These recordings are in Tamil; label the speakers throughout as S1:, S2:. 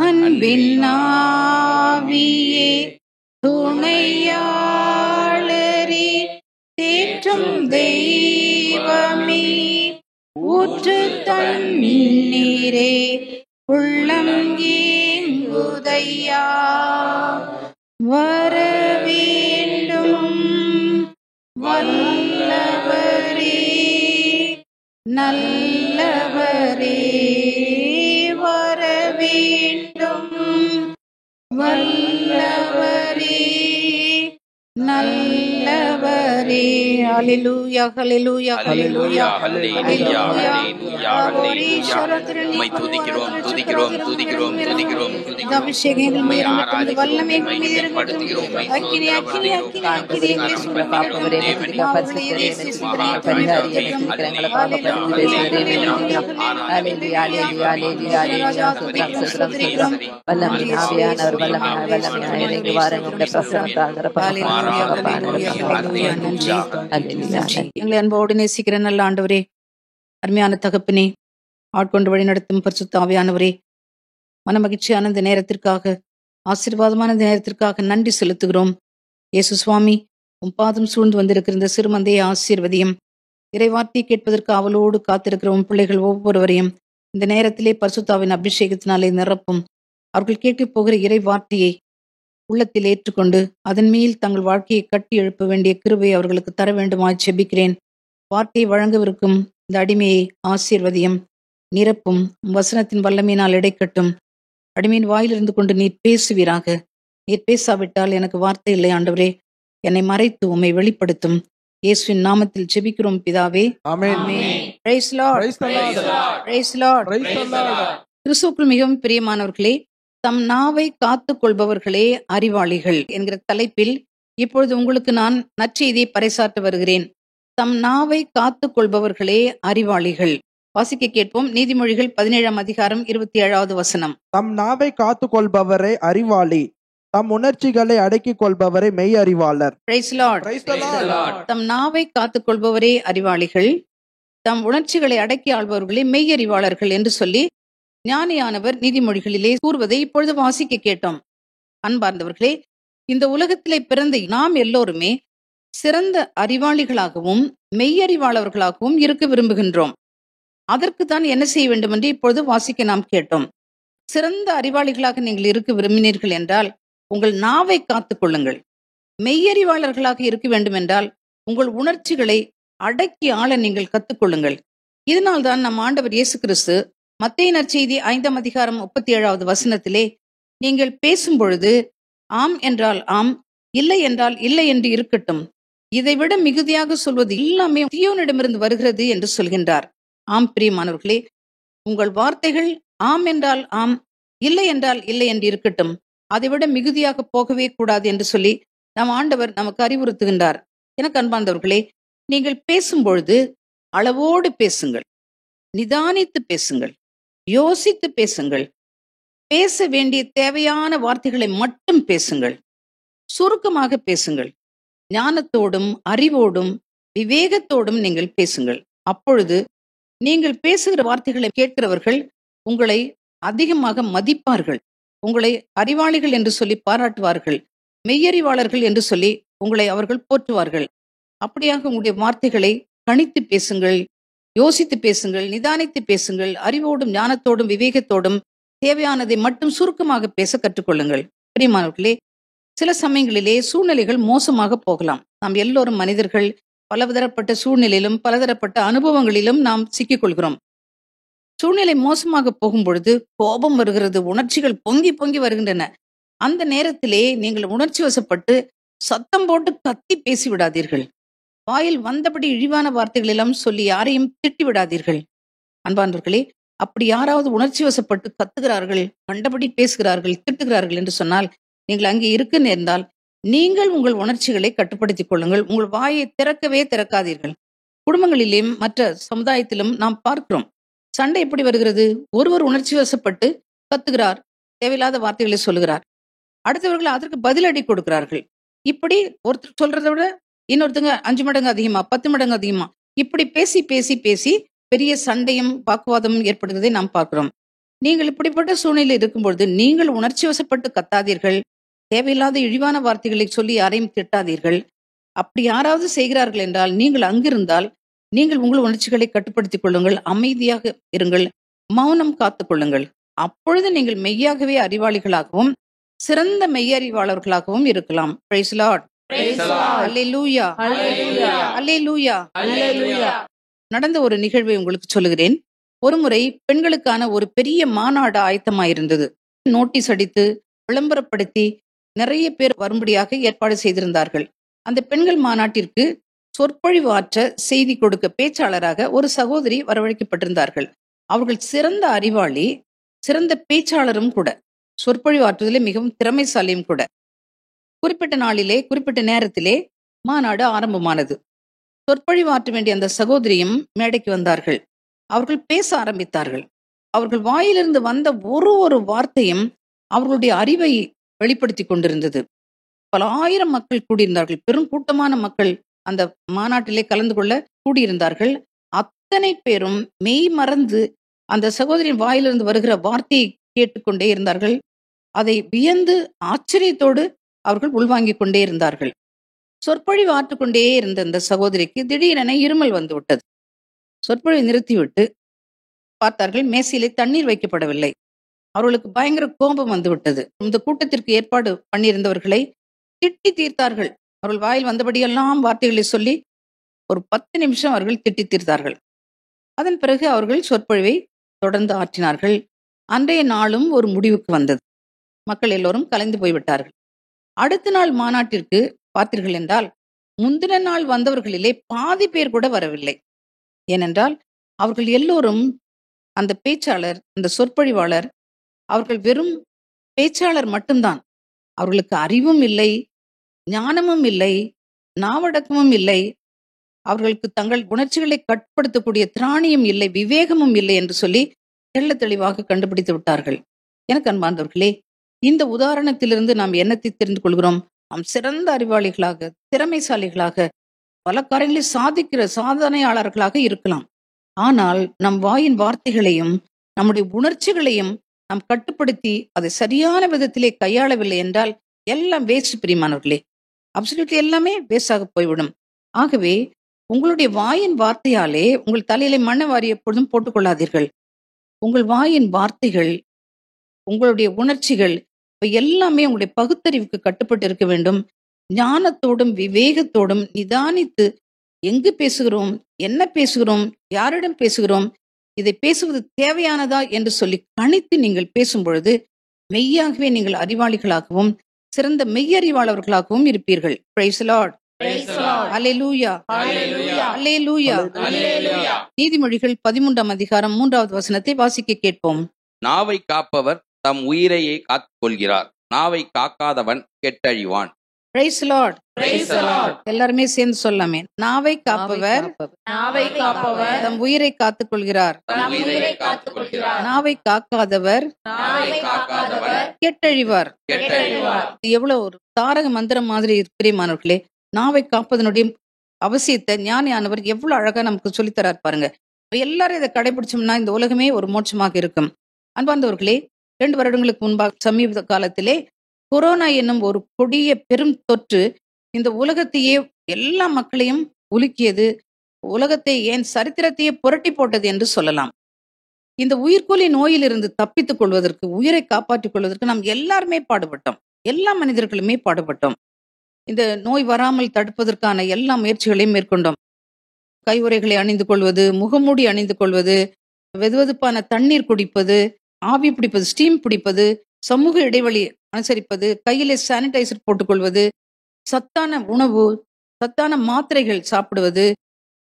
S1: அன்பின் ஆவியே துணையாளரே தேற்றும் தெய்வமே ஊற்று தண்ணீரே உள்ளம் ஏங்குதையா வரவேண்டும் வல்லவரே நல்லவரே வரவேண்டும் வல்லவரே நல்லவரே. ஹல்லேலூயா ஹல்லேலூயா ஹல்லேலூயா ஹல்லேலூயா
S2: உம்மை துதிக்கிறோம் துதிக்கிறோம் துதிக்கிறோம் துதிக்கிறோம்
S1: அபிஷேகங்கள் மீது வல்லமைகள் மீது
S2: படுத்துகிறோம்.
S1: அக்கினி அக்கினி அக்கினி அக்கினி எங்களை அன்போடு நேசிக்கிற நல்ல ஆண்டவரே, அருமையான தகப்பனே, ஆட்கொண்டு வழி நடத்தும் பரிசுத்த ஆவியானவரே, மனமகிழ்ச்சியான இந்த நேரத்திற்காக, ஆசீர்வாதமான இந்த நேரத்திற்காக நன்றி செலுத்துகிறோம். இயேசு சுவாமி, உம் பாதம் சூழ்ந்து வந்திருக்கிற இந்த சிறுமந்தையை ஆசீர்வதியும். இறைவார்த்தை கேட்பதற்கு அவளோடு காத்திருக்கிற உன் பிள்ளைகள் ஒவ்வொருவரையும் இந்த நேரத்திலே பரிசுத்தாவின் அபிஷேகத்தினாலே நிரப்பும். அவர்கள் கேட்கப் போகிற இறை வார்த்தையை உள்ளத்தில் ஏற்றுக்கொண்டு அதன் மேல் தங்கள் வாழ்க்கையை கட்டி எழுப்ப வேண்டிய கிருபை அவர்களுக்கு தர வேண்டுமாய் செபிக்கிறேன். வார்த்தையை வழங்கவிருக்கும் இந்த அடிமையை ஆசீர்வதியும், நிரப்பும். வசனத்தின் வல்லமையினால் இடைக்கட்டும். அடிமையின் வாயிலிருந்து கொண்டு நீர் பேசுவீராக. நீர் பேசாவிட்டால் எனக்கு வார்த்தை இல்லை ஆண்டவரே. என்னை மறைத்து உம்மை வெளிப்படுத்தும். இயேசுவின் நாமத்தில் ஜெபிக்கிறோம் பிதாவே, amen. Praise Lord, praise lord. கிறிஸ்துவுக்குள் மிகவும் பிரியமானவர்களே, தம் நாவை காத்துக் கொள்பவர்களே அறிவாளிகள் என்கிற தலைப்பில் இப்பொழுது உங்களுக்கு நான் நற்செய்தியை பறைசாற்ற வருகிறேன். தம் நாவை காத்துக் கொள்பவர்களே அறிவாளிகள். வாசிக்க கேட்போம். நீதிமொழிகள் 17ஆம் அதிகாரம் 27வது வசனம்.
S3: தம் நாவை காத்துக் கொள்பவரே அறிவாளி, தம் உணர்ச்சிகளை அடக்கிக் கொள்பவரே மெய் அறிவாளர்.
S1: Price Lord. தம் நாவை காத்துக் கொள்பவரே அறிவாளிகள், தம் உணர்ச்சிகளை அடக்கி ஆள்பவர்களே மெய் அறிவாளர்கள் என்று சொல்லி ஞானியானவர் நீதிமொழிகளிலே கூறுவதை இப்பொழுது வாசிக்க கேட்டோம். அன்பார்ந்தவர்களே, இந்த உலகத்திலே பிறந்த நாம் எல்லோருமே சிறந்த அறிவாளிகளாகவும் மெய்யறிவாளர்களாகவும் இருக்க விரும்புகின்றோம். அதற்கு தான் என்ன செய்ய வேண்டும் என்று இப்பொழுது வாசிக்க நாம் கேட்டோம். சிறந்த அறிவாளிகளாக நீங்கள் இருக்க விரும்பினீர்கள் என்றால் உங்கள் நாவை காத்துக் கொள்ளுங்கள். மெய்யறிவாளர்களாக இருக்க வேண்டும் என்றால் உங்கள் உணர்ச்சிகளை அடக்கி ஆள நீங்கள் கத்துக்கொள்ளுங்கள். இதனால்தான் நம் ஆண்டவர் இயேசு கிறிஸ்து மத்தேயு நற்செய்தி 5ஆம் அதிகாரம் 37வது வசனத்திலே, நீங்கள் பேசும் பொழுது ஆம் என்றால் ஆம், இல்லை என்றால் இல்லை என்று இருக்கட்டும், இதைவிட மிகுதியாக சொல்வது எல்லாமே தீயோனிடமிருந்து வருகிறது என்று சொல்கின்றார். ஆம் பிரியமானவர்களே, உங்கள் வார்த்தைகள் ஆம் என்றால் ஆம், இல்லை என்றால் இல்லை என்று இருக்கட்டும், அதைவிட மிகுதியாக போகவே கூடாது என்று சொல்லி நம் ஆண்டவர் நமக்கு அறிவுறுத்துகின்றார். எனக்கு அன்பார்ந்தவர்களே, நீங்கள் பேசும்பொழுது அளவோடு பேசுங்கள், நிதானித்து பேசுங்கள், யோசித்து பேசுங்கள். பேச வேண்டிய தேவையான வார்த்தைகளை மட்டும் பேசுங்கள். சுருக்கமாக பேசுங்கள். ஞானத்தோடும் அறிவோடும் விவேகத்தோடும் நீங்கள் பேசுங்கள். அப்பொழுது நீங்கள் பேசுகிற வார்த்தைகளை கேட்கிறவர்கள் உங்களை அதிகமாக மதிப்பார்கள். உங்களை அறிவாளிகள் என்று சொல்லி பாராட்டுவார்கள். மெய்யறிவாளர்கள் என்று சொல்லி உங்களை அவர்கள் போற்றுவார்கள். அப்படியாக உங்களுடைய வார்த்தைகளை கணித்து பேசுங்கள், யோசித்து பேசுங்கள், நிதானித்து பேசுங்கள். அறிவோடும் ஞானத்தோடும் விவேகத்தோடும் தேவையானதை மட்டும் சுருக்கமாக பேச கற்றுக்கொள்ளுங்கள். பிரியமானவர்களே, சில சமயங்களிலே சூழ்நிலைகள் மோசமாக போகலாம். நாம் எல்லோரும் மனிதர்கள். பலதரப்பட்ட சூழ்நிலையிலும் பலதரப்பட்ட அனுபவங்களிலும் நாம் சிக்கிக்கொள்கிறோம். சூழ்நிலை மோசமாக போகும் பொழுது கோபம் வருகிறது, உணர்ச்சிகள் பொங்கி பொங்கி வருகின்றன. அந்த நேரத்திலே நீங்கள் உணர்ச்சி வசப்பட்டு சத்தம் போட்டு கத்தி பேசி விடாதீர்கள். வாயில் வந்தபடி இழிவான வார்த்தைகள் எல்லாம் சொல்லி யாரையும் திட்டி விடாதீர்கள். அன்பானவர்களே, அப்படி யாராவது உணர்ச்சி வசப்பட்டு கத்துகிறார்கள், கண்டபடி பேசுகிறார்கள், திட்டுகிறார்கள் என்று சொன்னால் நீங்கள் அங்கே இருக்க நேர்ந்தால் நீங்கள் உங்கள் உணர்ச்சிகளை கட்டுப்படுத்திக் கொள்ளுங்கள். உங்கள் வாயை திறக்கவே திறக்காதீர்கள். குடும்பங்களிலும் மற்ற சமுதாயத்திலும் நாம் பார்க்கிறோம். சண்டை எப்படி வருகிறது? ஒருவர் உணர்ச்சி வசப்பட்டு கத்துகிறார், தேவையில்லாத வார்த்தைகளை சொல்லுகிறார். அடுத்தவர்கள் அதற்கு பதிலடி கொடுக்கிறார்கள். இப்படி ஒருத்தர் சொல்றதை விட இன்னொருத்தங்க 5 மடங்கு அதிகமா, 10 மடங்கு அதிகமா, இப்படி பேசி பேசி பேசி பெரிய சண்டையும் வாக்குவாதமும் ஏற்படுகிறதை நாம் பார்க்கிறோம். நீங்கள் இப்படிப்பட்ட சூழ்நிலை இருக்கும்பொழுது நீங்கள் உணர்ச்சி வசப்பட்டு கத்தாதீர்கள். தேவையில்லாத இழிவான வார்த்தைகளை சொல்லி யாரையும் திட்டாதீர்கள். அப்படி யாராவது செய்கிறார்கள் என்றால் நீங்கள் அங்கிருந்தால் நீங்கள் உங்கள் உணர்ச்சிகளை கட்டுப்படுத்திக் கொள்ளுங்கள். அமைதியாக இருங்கள். மௌனம் காத்துக் கொள்ளுங்கள். அப்பொழுது நீங்கள் மெய்யாகவே அறிவாளிகளாகவும் சிறந்த மெய்யறிவாளர்களாகவும் இருக்கலாம். Praise the Lord. அல்லேலூயா. அல்லேலூயா. நடந்த ஒரு நிகழ்வை உங்களுக்கு சொல்லுகிறேன். ஒருமுறை பெண்களுக்கான ஒரு பெரிய மாநாடு ஆயத்தமாயிருந்தது. நோட்டீஸ் அடித்து விளம்பரப்படுத்தி நிறைய பேர் வரும்படியாக ஏற்பாடு செய்திருந்தார்கள். அந்த பெண்கள் மாநாட்டிற்கு சொற்பொழிவு ஆற்ற செய்தி கொடுக்க பேச்சாளராக ஒரு சகோதரி வரவழைக்கப்பட்டிருந்தார்கள். அவர்கள் சிறந்த அறிவாளி, சிறந்த பேச்சாளரும் கூட, சொற்பொழிவு ஆற்றுவதிலே மிகவும் திறமைசாலியும் கூட. குறிப்பிட்ட நாளிலே குறிப்பிட்ட நேரத்திலே மாநாடு ஆரம்பமானது. சொற்பொழிவு ஆற்ற வேண்டிய அந்த சகோதரியும் மேடைக்கு வந்தார்கள். அவர்கள் பேச ஆரம்பித்தார்கள். அவர்கள் வாயிலிருந்து வந்த ஒரு வார்த்தையும் அவர்களுடைய அறிவை வெளிப்படுத்தி கொண்டிருந்தது. பல ஆயிரம் மக்கள் கூடியிருந்தார்கள். பெரும் கூட்டமான மக்கள் அந்த மாநாட்டிலே கலந்து கொள்ள கூடியிருந்தார்கள். அத்தனை பேரும் மெய் மறந்து அந்த சகோதரியின் வாயிலிருந்து வருகிற வார்த்தையை கேட்டுக்கொண்டே இருந்தார்கள். அதை வியந்து ஆச்சரியத்தோடு அவர்கள் உள்வாங்கிக் கொண்டே இருந்தார்கள். சொற்பொழிவு ஆற்றிக்கொண்டே இருந்த அந்த சகோதரிக்கு திடீரென இருமல் வந்து விட்டது. சொற்பொழிவை நிறுத்திவிட்டு பார்த்தார்கள், மேசையிலே தண்ணீர் வைக்கப்படவில்லை. அவர்களுக்கு பயங்கர கோபம் வந்து விட்டது. இந்த கூட்டத்திற்கு ஏற்பாடு பண்ணியிருந்தவர்களை திட்டி தீர்த்தார்கள். அவர்கள் வாயில் வந்தபடியெல்லாம் வார்த்தைகளை சொல்லி ஒரு 10 நிமிஷம் அவர்கள் திட்டி தீர்த்தார்கள். அதன் பிறகு அவர்கள் சொற்பொழிவை தொடர்ந்து ஆற்றினார்கள். அன்றைய நாளும் ஒரு முடிவுக்கு வந்தது. மக்கள் எல்லோரும் கலைந்து போய்விட்டார்கள். அடுத்த நாள் மாநாட்டிற்கு பார்த்தீர்கள் என்றால் முந்தின நாள் வந்தவர்களிலே பாதி பேர் கூட வரவில்லை. ஏனென்றால் அவர்கள் எல்லோரும் அந்த பேச்சாளர், அந்த சொற்பொழிவாளர், அவர்கள் வெறும் பேச்சாளர் மட்டும்தான். அவர்களுக்கு அறிவும் இல்லை, ஞானமும் இல்லை, நாவடக்கமும் இல்லை, அவர்களுக்கு தங்கள் உணர்ச்சிகளை கட்டுப்படுத்தக்கூடிய திராணியும் இல்லை, விவேகமும் இல்லை என்று சொல்லி தெள்ளத் தெளிவாக கண்டுபிடித்து விட்டார்கள். எனக்கு அன்பார்ந்தவர்களே, இந்த உதாரணத்திலிருந்து நாம் என்னத்தை தெரிந்து கொள்கிறோம்? நாம் சிறந்த அறிவாளிகளாக, திறமைசாலிகளாக, பல காரியங்களை சாதிக்கிற சாதனையாளர்களாக இருக்கலாம். ஆனால் நம் வாயின் வார்த்தைகளையும் நம்முடைய உணர்ச்சிகளையும் நாம் கட்டுப்படுத்தி அதை சரியான விதத்திலே கையாளவில்லை என்றால் எல்லாம் வேஸ்ட் பிரியமானவர்களே. அப்சல்யூட்லி எல்லாமே வேஸ்டாக போய்விடும். ஆகவே உங்களுடைய வாயின் வார்த்தையாலே உங்கள் தலையிலே மண்ணை வாரி எப்பொழுதும் போட்டுக்கொள்ளாதீர்கள். உங்கள் வாயின் வார்த்தைகள், உங்களுடைய உணர்ச்சிகள் இவை எல்லாமே உங்களுடைய பகுத்தறிவுக்கு கட்டுப்பட்டு இருக்க வேண்டும். ஞானத்தோடும் விவேகத்தோடும் நிதானித்து எங்கு பேசுகிறோம், என்ன பேசுகிறோம், யாரிடம் பேசுகிறோம், இதை பேசுவது தேவையானதா என்று சொல்லி கணித்து நீங்கள் பேசும் பொழுது மெய்யாகவே நீங்கள் அறிவாளிகளாகவும் சிறந்த மெய்யறிவாளர்களாகவும் இருப்பீர்கள். Praise the Lord. Hallelujah. Alleluia. நீதிமொழிகள் 13ஆம் அதிகாரம் 3வது வசனத்தை வாசிக்க கேட்போம்.
S2: நாவை காப்பவர் தம் உயிரையே காத்துக் கொள்கிறார். நாவை காக்காதவன் கெட்டழிவான்.
S1: Praise the Lord. எல்லாருமே சேர்ந்து சொல்லாமே. நாவை காப்பவர் தம் உயிரை காத்துக் கொள்கிறார். நாவை காக்காதவர் கெட்டழிவார். இது எவ்வளவு ஒரு தாரக மந்திரம் மாதிரி பிரியமானவர்களே. நாவை காப்பதனுடைய அவசியத்தை ஞானியானவர் எவ்வளவு அழகா நமக்கு சொல்லித்தரார் பாருங்க. எல்லாரும் இதை கடைபிடிச்சோம்னா இந்த உலகமே ஒரு மோட்சமாக இருக்கும். அன்பார்ந்தவர்களே, 2 வருடங்களுக்கு முன்பாக சமீப காலத்திலே கொரோனா என்னும் ஒரு கொடிய பெரும் தொற்று இந்த உலகத்தையே, எல்லா மக்களையும் உலுக்கியது. உலகத்தை, ஏன் சரித்திரத்தையே புரட்டி போட்டது என்று சொல்லலாம். இந்த உயிர்கொல்லி நோயிலிருந்து தப்பித்துக் கொள்வதற்கு, உயிரை காப்பாற்றிக் கொள்வதற்கு நாம் எல்லாருமே பாடுபட்டோம். எல்லா மனிதர்களுமே பாடுபட்டோம். இந்த நோய் வராமல் தடுப்பதற்கான எல்லா முயற்சிகளையும் மேற்கொண்டோம். கையுறைகளை அணிந்து கொள்வது, முகமூடி அணிந்து கொள்வது, வெதுவெதுப்பான தண்ணீர் குடிப்பது, ஆவி பிடிப்பது, ஸ்டீம் பிடிப்பது, சமூக இடைவெளி அனுசரிப்பது, கையிலே சானிடைசர் போட்டுக்கொள்வது, சத்தான உணவு, சத்தான மாத்திரைகள் சாப்பிடுவது,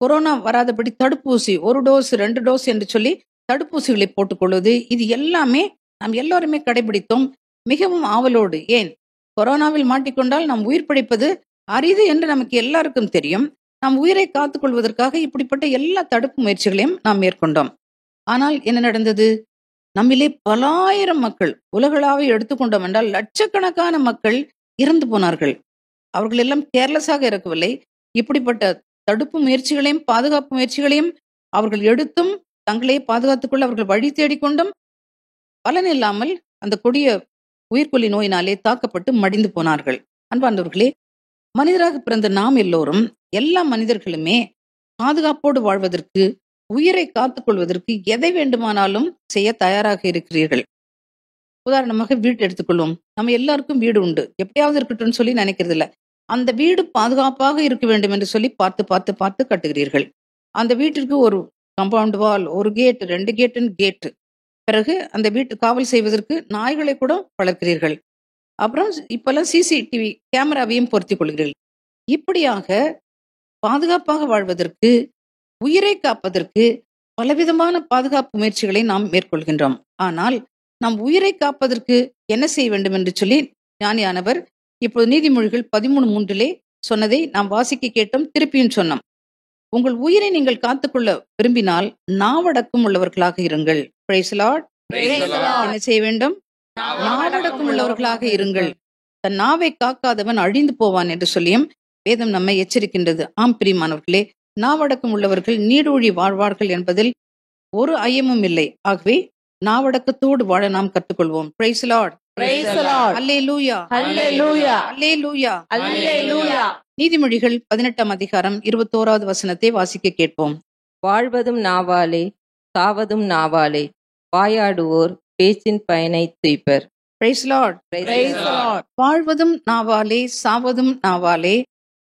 S1: கொரோனா வராதபடி தடுப்பூசி 1 டோஸ் 2 டோஸ் என்று சொல்லி தடுப்பூசிகளை போட்டுக்கொள்வது, இது எல்லாமே நாம் எல்லோருமே கடைபிடித்தோம். மிகவும் ஆவலோடு. ஏன், கொரோனாவில் மாட்டிக்கொண்டால் நாம் உயிர் பிழைப்பது அரிது என்று நமக்கு எல்லாருக்கும் தெரியும். நாம் உயிரை காத்துக் கொள்வதற்காக இப்படிப்பட்ட எல்லா தடுப்பு முயற்சிகளையும் நாம் மேற்கொண்டோம். ஆனால் என்ன நடந்தது? நம்மிலே பலாயிரம் மக்கள், உலகளாவை எடுத்துக்கொண்டோம் என்றால் லட்சக்கணக்கான மக்கள் இறந்து போனார்கள். அவர்கள் எல்லாம் கேர்லெஸ்ஸாக இருக்கவில்லை. இப்படிப்பட்ட தடுப்பு முயற்சிகளையும் பாதுகாப்பு முயற்சிகளையும் அவர்கள் எடுத்தும் தங்களையே பாதுகாத்துக் கொள்ள அவர்கள் வழி தேடிக்கொண்டும் பலன் இல்லாமல் அந்த கொடிய உயிர்கொல்லி நோயினாலே தாக்கப்பட்டு மடிந்து போனார்கள். அன்பார்ந்தவர்களே, மனிதராக பிறந்த நாம் எல்லோரும், எல்லா மனிதர்களுமே பாதுகாப்போடு வாழ்வதற்கு, உயிரை காத்துக்கொள்வதற்கு எதை வேண்டுமானாலும் செய்ய தயாராக இருக்கிறீர்கள். உதாரணமாக வீட்டு எடுத்துக்கொள்வோம். நம்ம எல்லாருக்கும் வீடு உண்டு, எப்படியாவது இருக்கட்டும்னு சொல்லி நினைக்கிறது இல்ல. அந்த வீடு பாதுகாப்பாக இருக்க வேண்டும் என்று சொல்லி பார்த்து பார்த்து பார்த்து கட்டுகிறீர்கள். அந்த வீட்டிற்கு ஒரு கம்பவுண்ட் வால், ஒரு கேட், 2 கேட்டுன்னு கேட்டு. பிறகு அந்த வீட்டு காவல் செய்வதற்கு நாய்களை கூட வளர்க்கிறீர்கள். அப்புறம் இப்பெல்லாம் சிசிடிவி கேமராவையும் பொருத்திக் கொள்கிறீர்கள். இப்படியாக பாதுகாப்பாக வாழ்வதற்கு, உயிரை காப்பதற்கு பலவிதமான பாதுகாப்பு முயற்சிகளை நாம் மேற்கொள்கின்றோம். ஆனால் நாம் உயிரை காப்பதற்கு என்ன செய்ய வேண்டும் என்று சொல்லி ஞானியானவர் இப்போது நீதிமொழிகள் 13:3 சொன்னதை நாம் வாசிக்க கேட்டோம், திருப்பியும் சொன்னோம். உங்கள் உயிரை நீங்கள் காத்துக்கொள்ள விரும்பினால் நாவடக்கம் உள்ளவர்களாக இருங்கள். Praise the Lord. என்ன செய்ய வேண்டும்? நாவடக்கம் உள்ளவர்களாக இருங்கள். தன் நாவை காக்காதவன் அழிந்து போவான் என்று சொல்லியும் வேதம் நம்மை எச்சரிக்கின்றது. ஆம் பிரியமானவர்களே, நாவடக்கம் உள்ளவர்கள் நீடூழி வாழ்வார்கள் என்பதில் ஒரு ஐயமும் இல்லை. ஆகவே நாவடக்கத்தோடு வாழ நாம் கற்றுக்கொள்வோம். Praise the Lord. Hallelujah. Hallelujah.
S4: Alleluia.
S1: நீதிமொழிகள் 18ஆம் அதிகாரம் 21வது வசனத்தை வாசிக்க கேட்போம்.
S4: வாழ்வதும் நாவாலே, சாவதும் நாவாலே, வாயாடுவோர் பேச்சின் பயனை துய்ப்பர்.
S1: Praise the Lord. வாழ்வதும் நாவாலே, சாவதும் நாவாலே,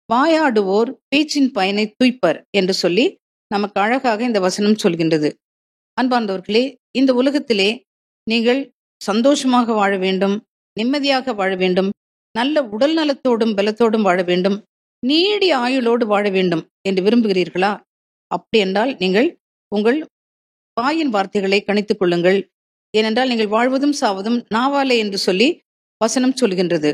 S1: வாயாடுவோர் பேச்சின் பயனை துய்ப்பர் என்று சொல்லி நமக்கு அழகாக இந்த வசனம் சொல்கின்றது. அன்பார்ந்தவர்களே, இந்த உலகத்திலே நீங்கள் சந்தோஷமாக வாழ வேண்டும், நிம்மதியாக வாழ வேண்டும், நல்ல உடல் நலத்தோடும் பலத்தோடும் வாழ வேண்டும், நீடிய ஆயுளோடு வாழ வேண்டும் என்று விரும்புகிறீர்களா? அப்படி என்றால் நீங்கள் உங்கள் வாயின் வார்த்தைகளை கணித்துக் கொள்ளுங்கள். ஏனென்றால் நீங்கள் வாழ்வதும் சாவதும் நாவாலே என்று சொல்லி வசனம் சொல்கின்றது.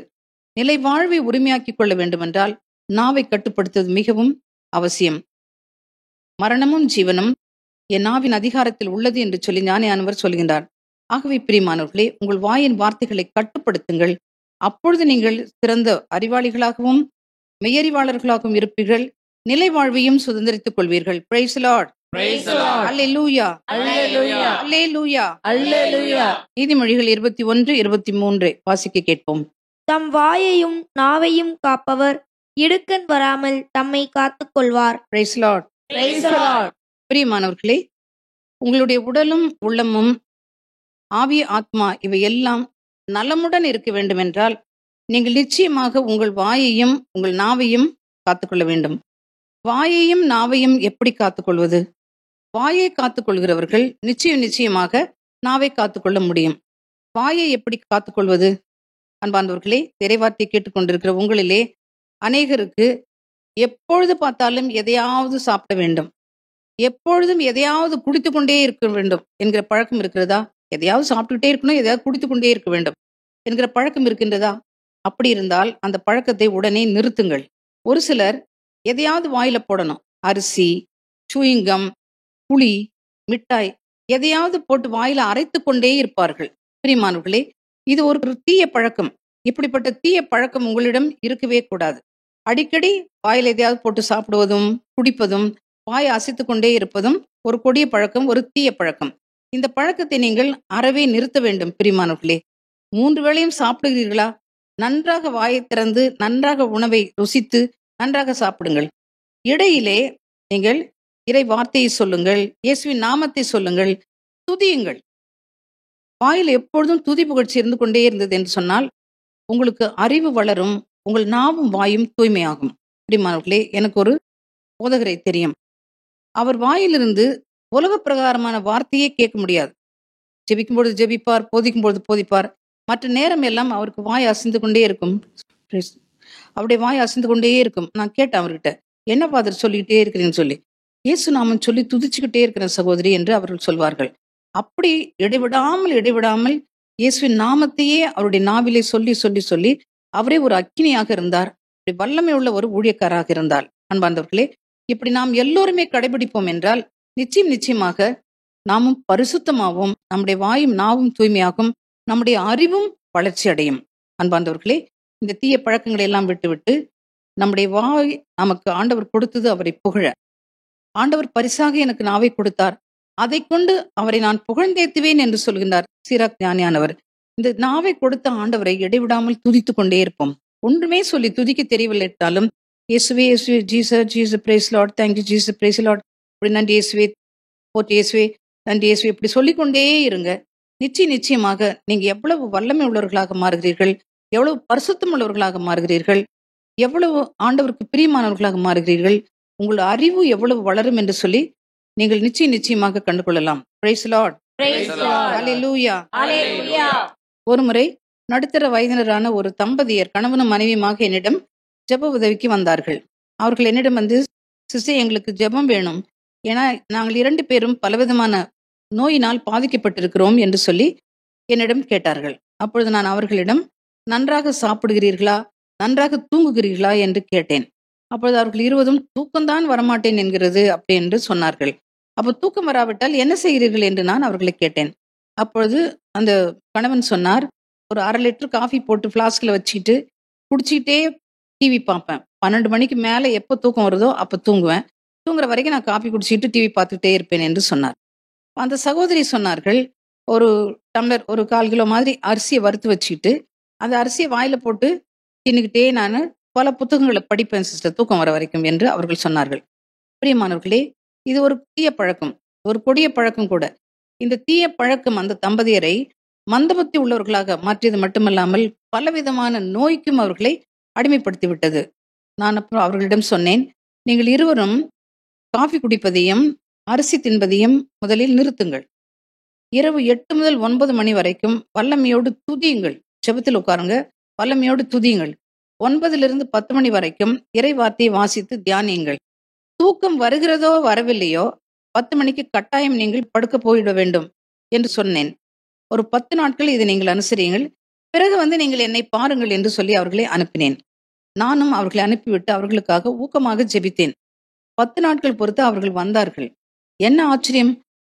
S1: நிலை வாழ்வை உரிமையாக்கிக் கொள்ள வேண்டுமென்றால் நாவை கட்டுப்படுத்துவது மிகவும் அவசியம். மரணமும் ஜீவனும் என் நாவின் அதிகாரத்தில் உள்ளது என்று சொல்லி ஞானியானவர் சொல்கின்றார். ஆகவே பிரியமானவர்களே, உங்கள் வாயின் வார்த்தைகளை கட்டுப்படுத்துங்கள். அப்பொழுது நீங்கள் சிறந்த அறிவாளிகளாகவும் மெய்யறிவாளர்களாகவும் இருப்பீர்கள். நிலை வாழ்வையும் சுதந்திரித்துக் கொள்வீர்கள். Praise the Lord. Hallelujah. Alleluia. நீதிமொழிகள் 21:23 வாசிக்க கேட்போம்.
S5: தம் வாயையும் நாவையும் காப்பவர் இடுக்கண் வராமல் தம்மை காத்துக் கொள்வார்.
S1: Praise the Lord. பிரியமானவர்களே, உங்களுடைய உடலும் உள்ளமும் ஆவி ஆத்மா இவை எல்லாம் நலமுடன் இருக்க வேண்டும் என்றால் நீங்கள் நிச்சயமாக உங்கள் வாயையும் உங்கள் நாவையும் காத்துக்கொள்ள வேண்டும். வாயையும் நாவையும் எப்படி காத்துக்கொள்வது? வாயை காத்துக்கொள்கிறவர்கள் நிச்சயமாக நாவை காத்துக்கொள்ள முடியும். வாயை எப்படி காத்துக்கொள்வது? அன்பார்ந்தவர்களே, இறைவார்த்தை கேட்டுக்கொண்டிருக்கிற உங்களிலே அநேகருக்கு எப்பொழுது பார்த்தாலும் எதையாவது சாப்பிட வேண்டும், எப்பொழுதும் எதையாவது குடித்து கொண்டே இருக்க வேண்டும் என்கிற பழக்கம் இருக்கிறதா? எதையாவது சாப்பிட்டுக்கிட்டே இருக்கணும், எதையாவது குடித்து கொண்டே இருக்க வேண்டும் என்கிற பழக்கம் இருக்கின்றதா? அப்படி இருந்தால் அந்த பழக்கத்தை உடனே நிறுத்துங்கள். ஒரு சிலர் எதையாவது வாயில போடணும், அரிசி, சூயிங்கம், புளி, மிட்டாய், எதையாவது போட்டு வாயில அரைத்து கொண்டே இருப்பார்கள். பிரியமானவர்களே, இது ஒரு தீய பழக்கம். இப்படிப்பட்ட தீய பழக்கம் உங்களிடம் இருக்கவே கூடாது. அடிக்கடி வாயில எதையாவது போட்டு சாப்பிடுவதும் குடிப்பதும் வாயை அசைத்து கொண்டே இருப்பதும் ஒரு கொடிய பழக்கம், ஒரு தீய பழக்கம். இந்த பழக்கத்தை நீங்கள் அறவே நிறுத்த வேண்டும். பிரியமானவர்களே, 3 வேளையும் சாப்பிடுகிறீர்களா? நன்றாக வாயை திறந்து நன்றாக உணவை ருசித்து நன்றாக சாப்பிடுங்கள். இடையிலே நீங்கள் இறை வார்த்தையை சொல்லுங்கள், இயேசுவின் நாமத்தை சொல்லுங்கள், துதியுங்கள். வாயில் எப்பொழுதும் துதி புகழ்ச்சி இருந்து கொண்டே இருந்தது என்று சொன்னால் உங்களுக்கு அறிவு வளரும், உங்கள் நாவும் வாயும் தூய்மையாகும். பிரியமானவர்களே, எனக்கு ஒரு போதகரை தெரியும். அவர் வாயிலிருந்து உலக பிரகாரமான வார்த்தையே கேட்க முடியாது. ஜெபிக்கும் பொழுது ஜெபிப்பார், போதிக்கும் பொழுது போதிப்பார். மற்ற நேரம் எல்லாம் அவருக்கு வாய் அசைந்து கொண்டே இருக்கும். அவருடைய வாய் அசைந்து கொண்டே இருக்கும். நான் கேட்டேன் அவர்கிட்ட, என்ன ஃபாதர் சொல்லிக்கிட்டே இருக்கிறீங்கன்னு சொல்லி. இயேசு நாமம் சொல்லி துதிச்சுக்கிட்டே இருக்கிற சகோதரி என்று அவர்கள் சொல்வார்கள். அப்படி இடைவிடாமல் இயேசுவின் நாமத்தையே அவருடைய நாவிலே சொல்லி சொல்லி சொல்லி அவரே ஒரு அக்கினியாக இருந்தார். இப்படி வல்லமை உள்ள ஒரு ஊழியக்காராக இருந்தார். அன்பார்ந்தவர்களே, இப்படி நாம் எல்லோருமே கடைபிடிப்போம் என்றால் நிச்சயமாக நாமும் பரிசுத்தமாகவும் நம்முடைய வாயும் நாவும் தூய்மையாகும், நம்முடைய அறிவும் வளர்ச்சி அடையும். அன்பார்ந்தவர்களே, இந்த தீய பழக்கங்களை எல்லாம் விட்டுவிட்டு நம்முடைய வாய் நமக்கு ஆண்டவர் கொடுத்தது அவரை புகழ. ஆண்டவர் பரிசாக எனக்கு நாவை கொடுத்தார், அதை கொண்டு அவரை நான் புகழ்ந்தேத்துவேன் என்று சொல்கின்றார். சீராக் ஞானியானவர். இந்த நாவை கொடுத்த ஆண்டவரை இடைவிடாமல் துதித்து கொண்டே இருப்போம். ஒன்றுமே சொல்லி துதிக்க தெரியவில்லைட்டாலும் இயேசுவே இயேசுவே Jesus Jesus price Lord thank you Jesus price Lord இப்படி நன்றி இயேசுவே போற்றி இயேசுவே நன்றி இயேசுவே இப்படி சொல்லிக்கொண்டே இருங்க. நிச்சயமாக நீங்க எவ்வளவு வல்லமை உள்ளவர்களாக மாறுகிறீர்கள், எவ்வளவு பரிசுத்தம் உள்ளவர்களாக மாறுகிறீர்கள், எவ்வளவு ஆண்டவருக்கு பிரியமானவர்களாக மாறுகிறீர்கள், உங்கள் அறிவு எவ்வளவு வளரும் என்று சொல்லி நீங்கள் நிச்சயமாக கண்டுகொள்ளலாம். Price lord. அல்லேலூயா. ஒருமுறை நடுத்தர வயதினரான ஒரு தம்பதியர் கணவனும் மனைவியுமாக என்னிடம் ஜெப உதவிக்கு வந்தார்கள். அவர்கள் என்னிடம் வந்து, சிஸ்டர் எங்களுக்கு ஜெபம் வேணும், ஏன்னா நாங்கள் 2 பேரும் பலவிதமான நோயினால் பாதிக்கப்பட்டிருக்கிறோம் என்று சொல்லி என்னிடம் கேட்டார்கள். அப்பொழுது நான் அவர்களிடம், நன்றாக சாப்பிடுகிறீர்களா, நன்றாக தூங்குகிறீர்களா என்று கேட்டேன். அப்பொழுது அவர்கள் 20 தூக்கம்தான் வரமாட்டேன் என்கிறது அப்படி என்று சொன்னார்கள். அப்போ தூக்கம் வராவிட்டால் என்ன செய்கிறீர்கள் என்று நான் அவர்களை கேட்டேன். அப்பொழுது அந்த கணவன் சொன்னார், ஒரு 1/2 லிட்டர் காஃபி போட்டு ஃப்ளாஸ்கில் வச்சுக்கிட்டு குடிச்சிக்கிட்டே டிவி பார்ப்பேன். 12 மணிக்கு மேலே எப்போ தூக்கம் வருதோ அப்போ தூங்குவேன். தூங்குற வரைக்கும் நான் காஃபி குடிச்சிட்டு டிவி பார்த்துக்கிட்டே இருப்பேன் என்று சொன்னார். அந்த சகோதரி சொன்னார்கள், ஒரு டம்ளர் ஒரு 1/4 கிலோ மாதிரி அரிசியை வறுத்து வச்சுக்கிட்டு அந்த அரிசியை வாயில போட்டு தின்னுக்கிட்டே நான் பல புத்தகங்களை படிப்பேன் சிஸ்டர் தூக்கம் வர வரைக்கும் என்று அவர்கள் சொன்னார்கள். பிரியமானவர்களே, இது ஒரு தீய பழக்கம், ஒரு கொடிய பழக்கம் கூட. இந்த தீய பழக்கம் அந்த தம்பதியரை மந்தபுத்தி உள்ளவர்களாக மாற்றியது மட்டுமல்லாமல் பலவிதமான நோய்க்கும் அவர்களை அடிமைப்படுத்தி விட்டது. நான் அப்புறம் அவர்களிடம் சொன்னேன், நீங்கள் இருவரும் காஃபி குடிப்பதையும் அரிசி தின்பதையும் முதலில் நிறுத்துங்கள். இரவு 8 முதல் 9 மணி வரைக்கும் வல்லமையோடு துதியுங்கள். ஜெபத்தில் உட்காருங்க, வல்லமையோடு துதியுங்கள். 9 to 10 மணி வரைக்கும் இறை வார்த்தையை வாசித்து தியானியுங்கள். தூக்கம் வருகிறதோ வரவில்லையோ 10 மணிக்கு கட்டாயம் நீங்கள் படுக்க போயிட வேண்டும் என்று சொன்னேன். ஒரு 10 நாட்கள் இதை நீங்கள் அனுசரியுங்கள். பிறகு நீங்கள் என்னை பாருங்கள் என்று சொல்லி அவர்களை அனுப்பினேன். நானும் அவர்களை அனுப்பிவிட்டு அவர்களுக்காக ஊக்கமாக ஜெபித்தேன். 10 நாட்கள் பொறுத்து அவர்கள் வந்தார்கள். என்ன ஆச்சரியம்,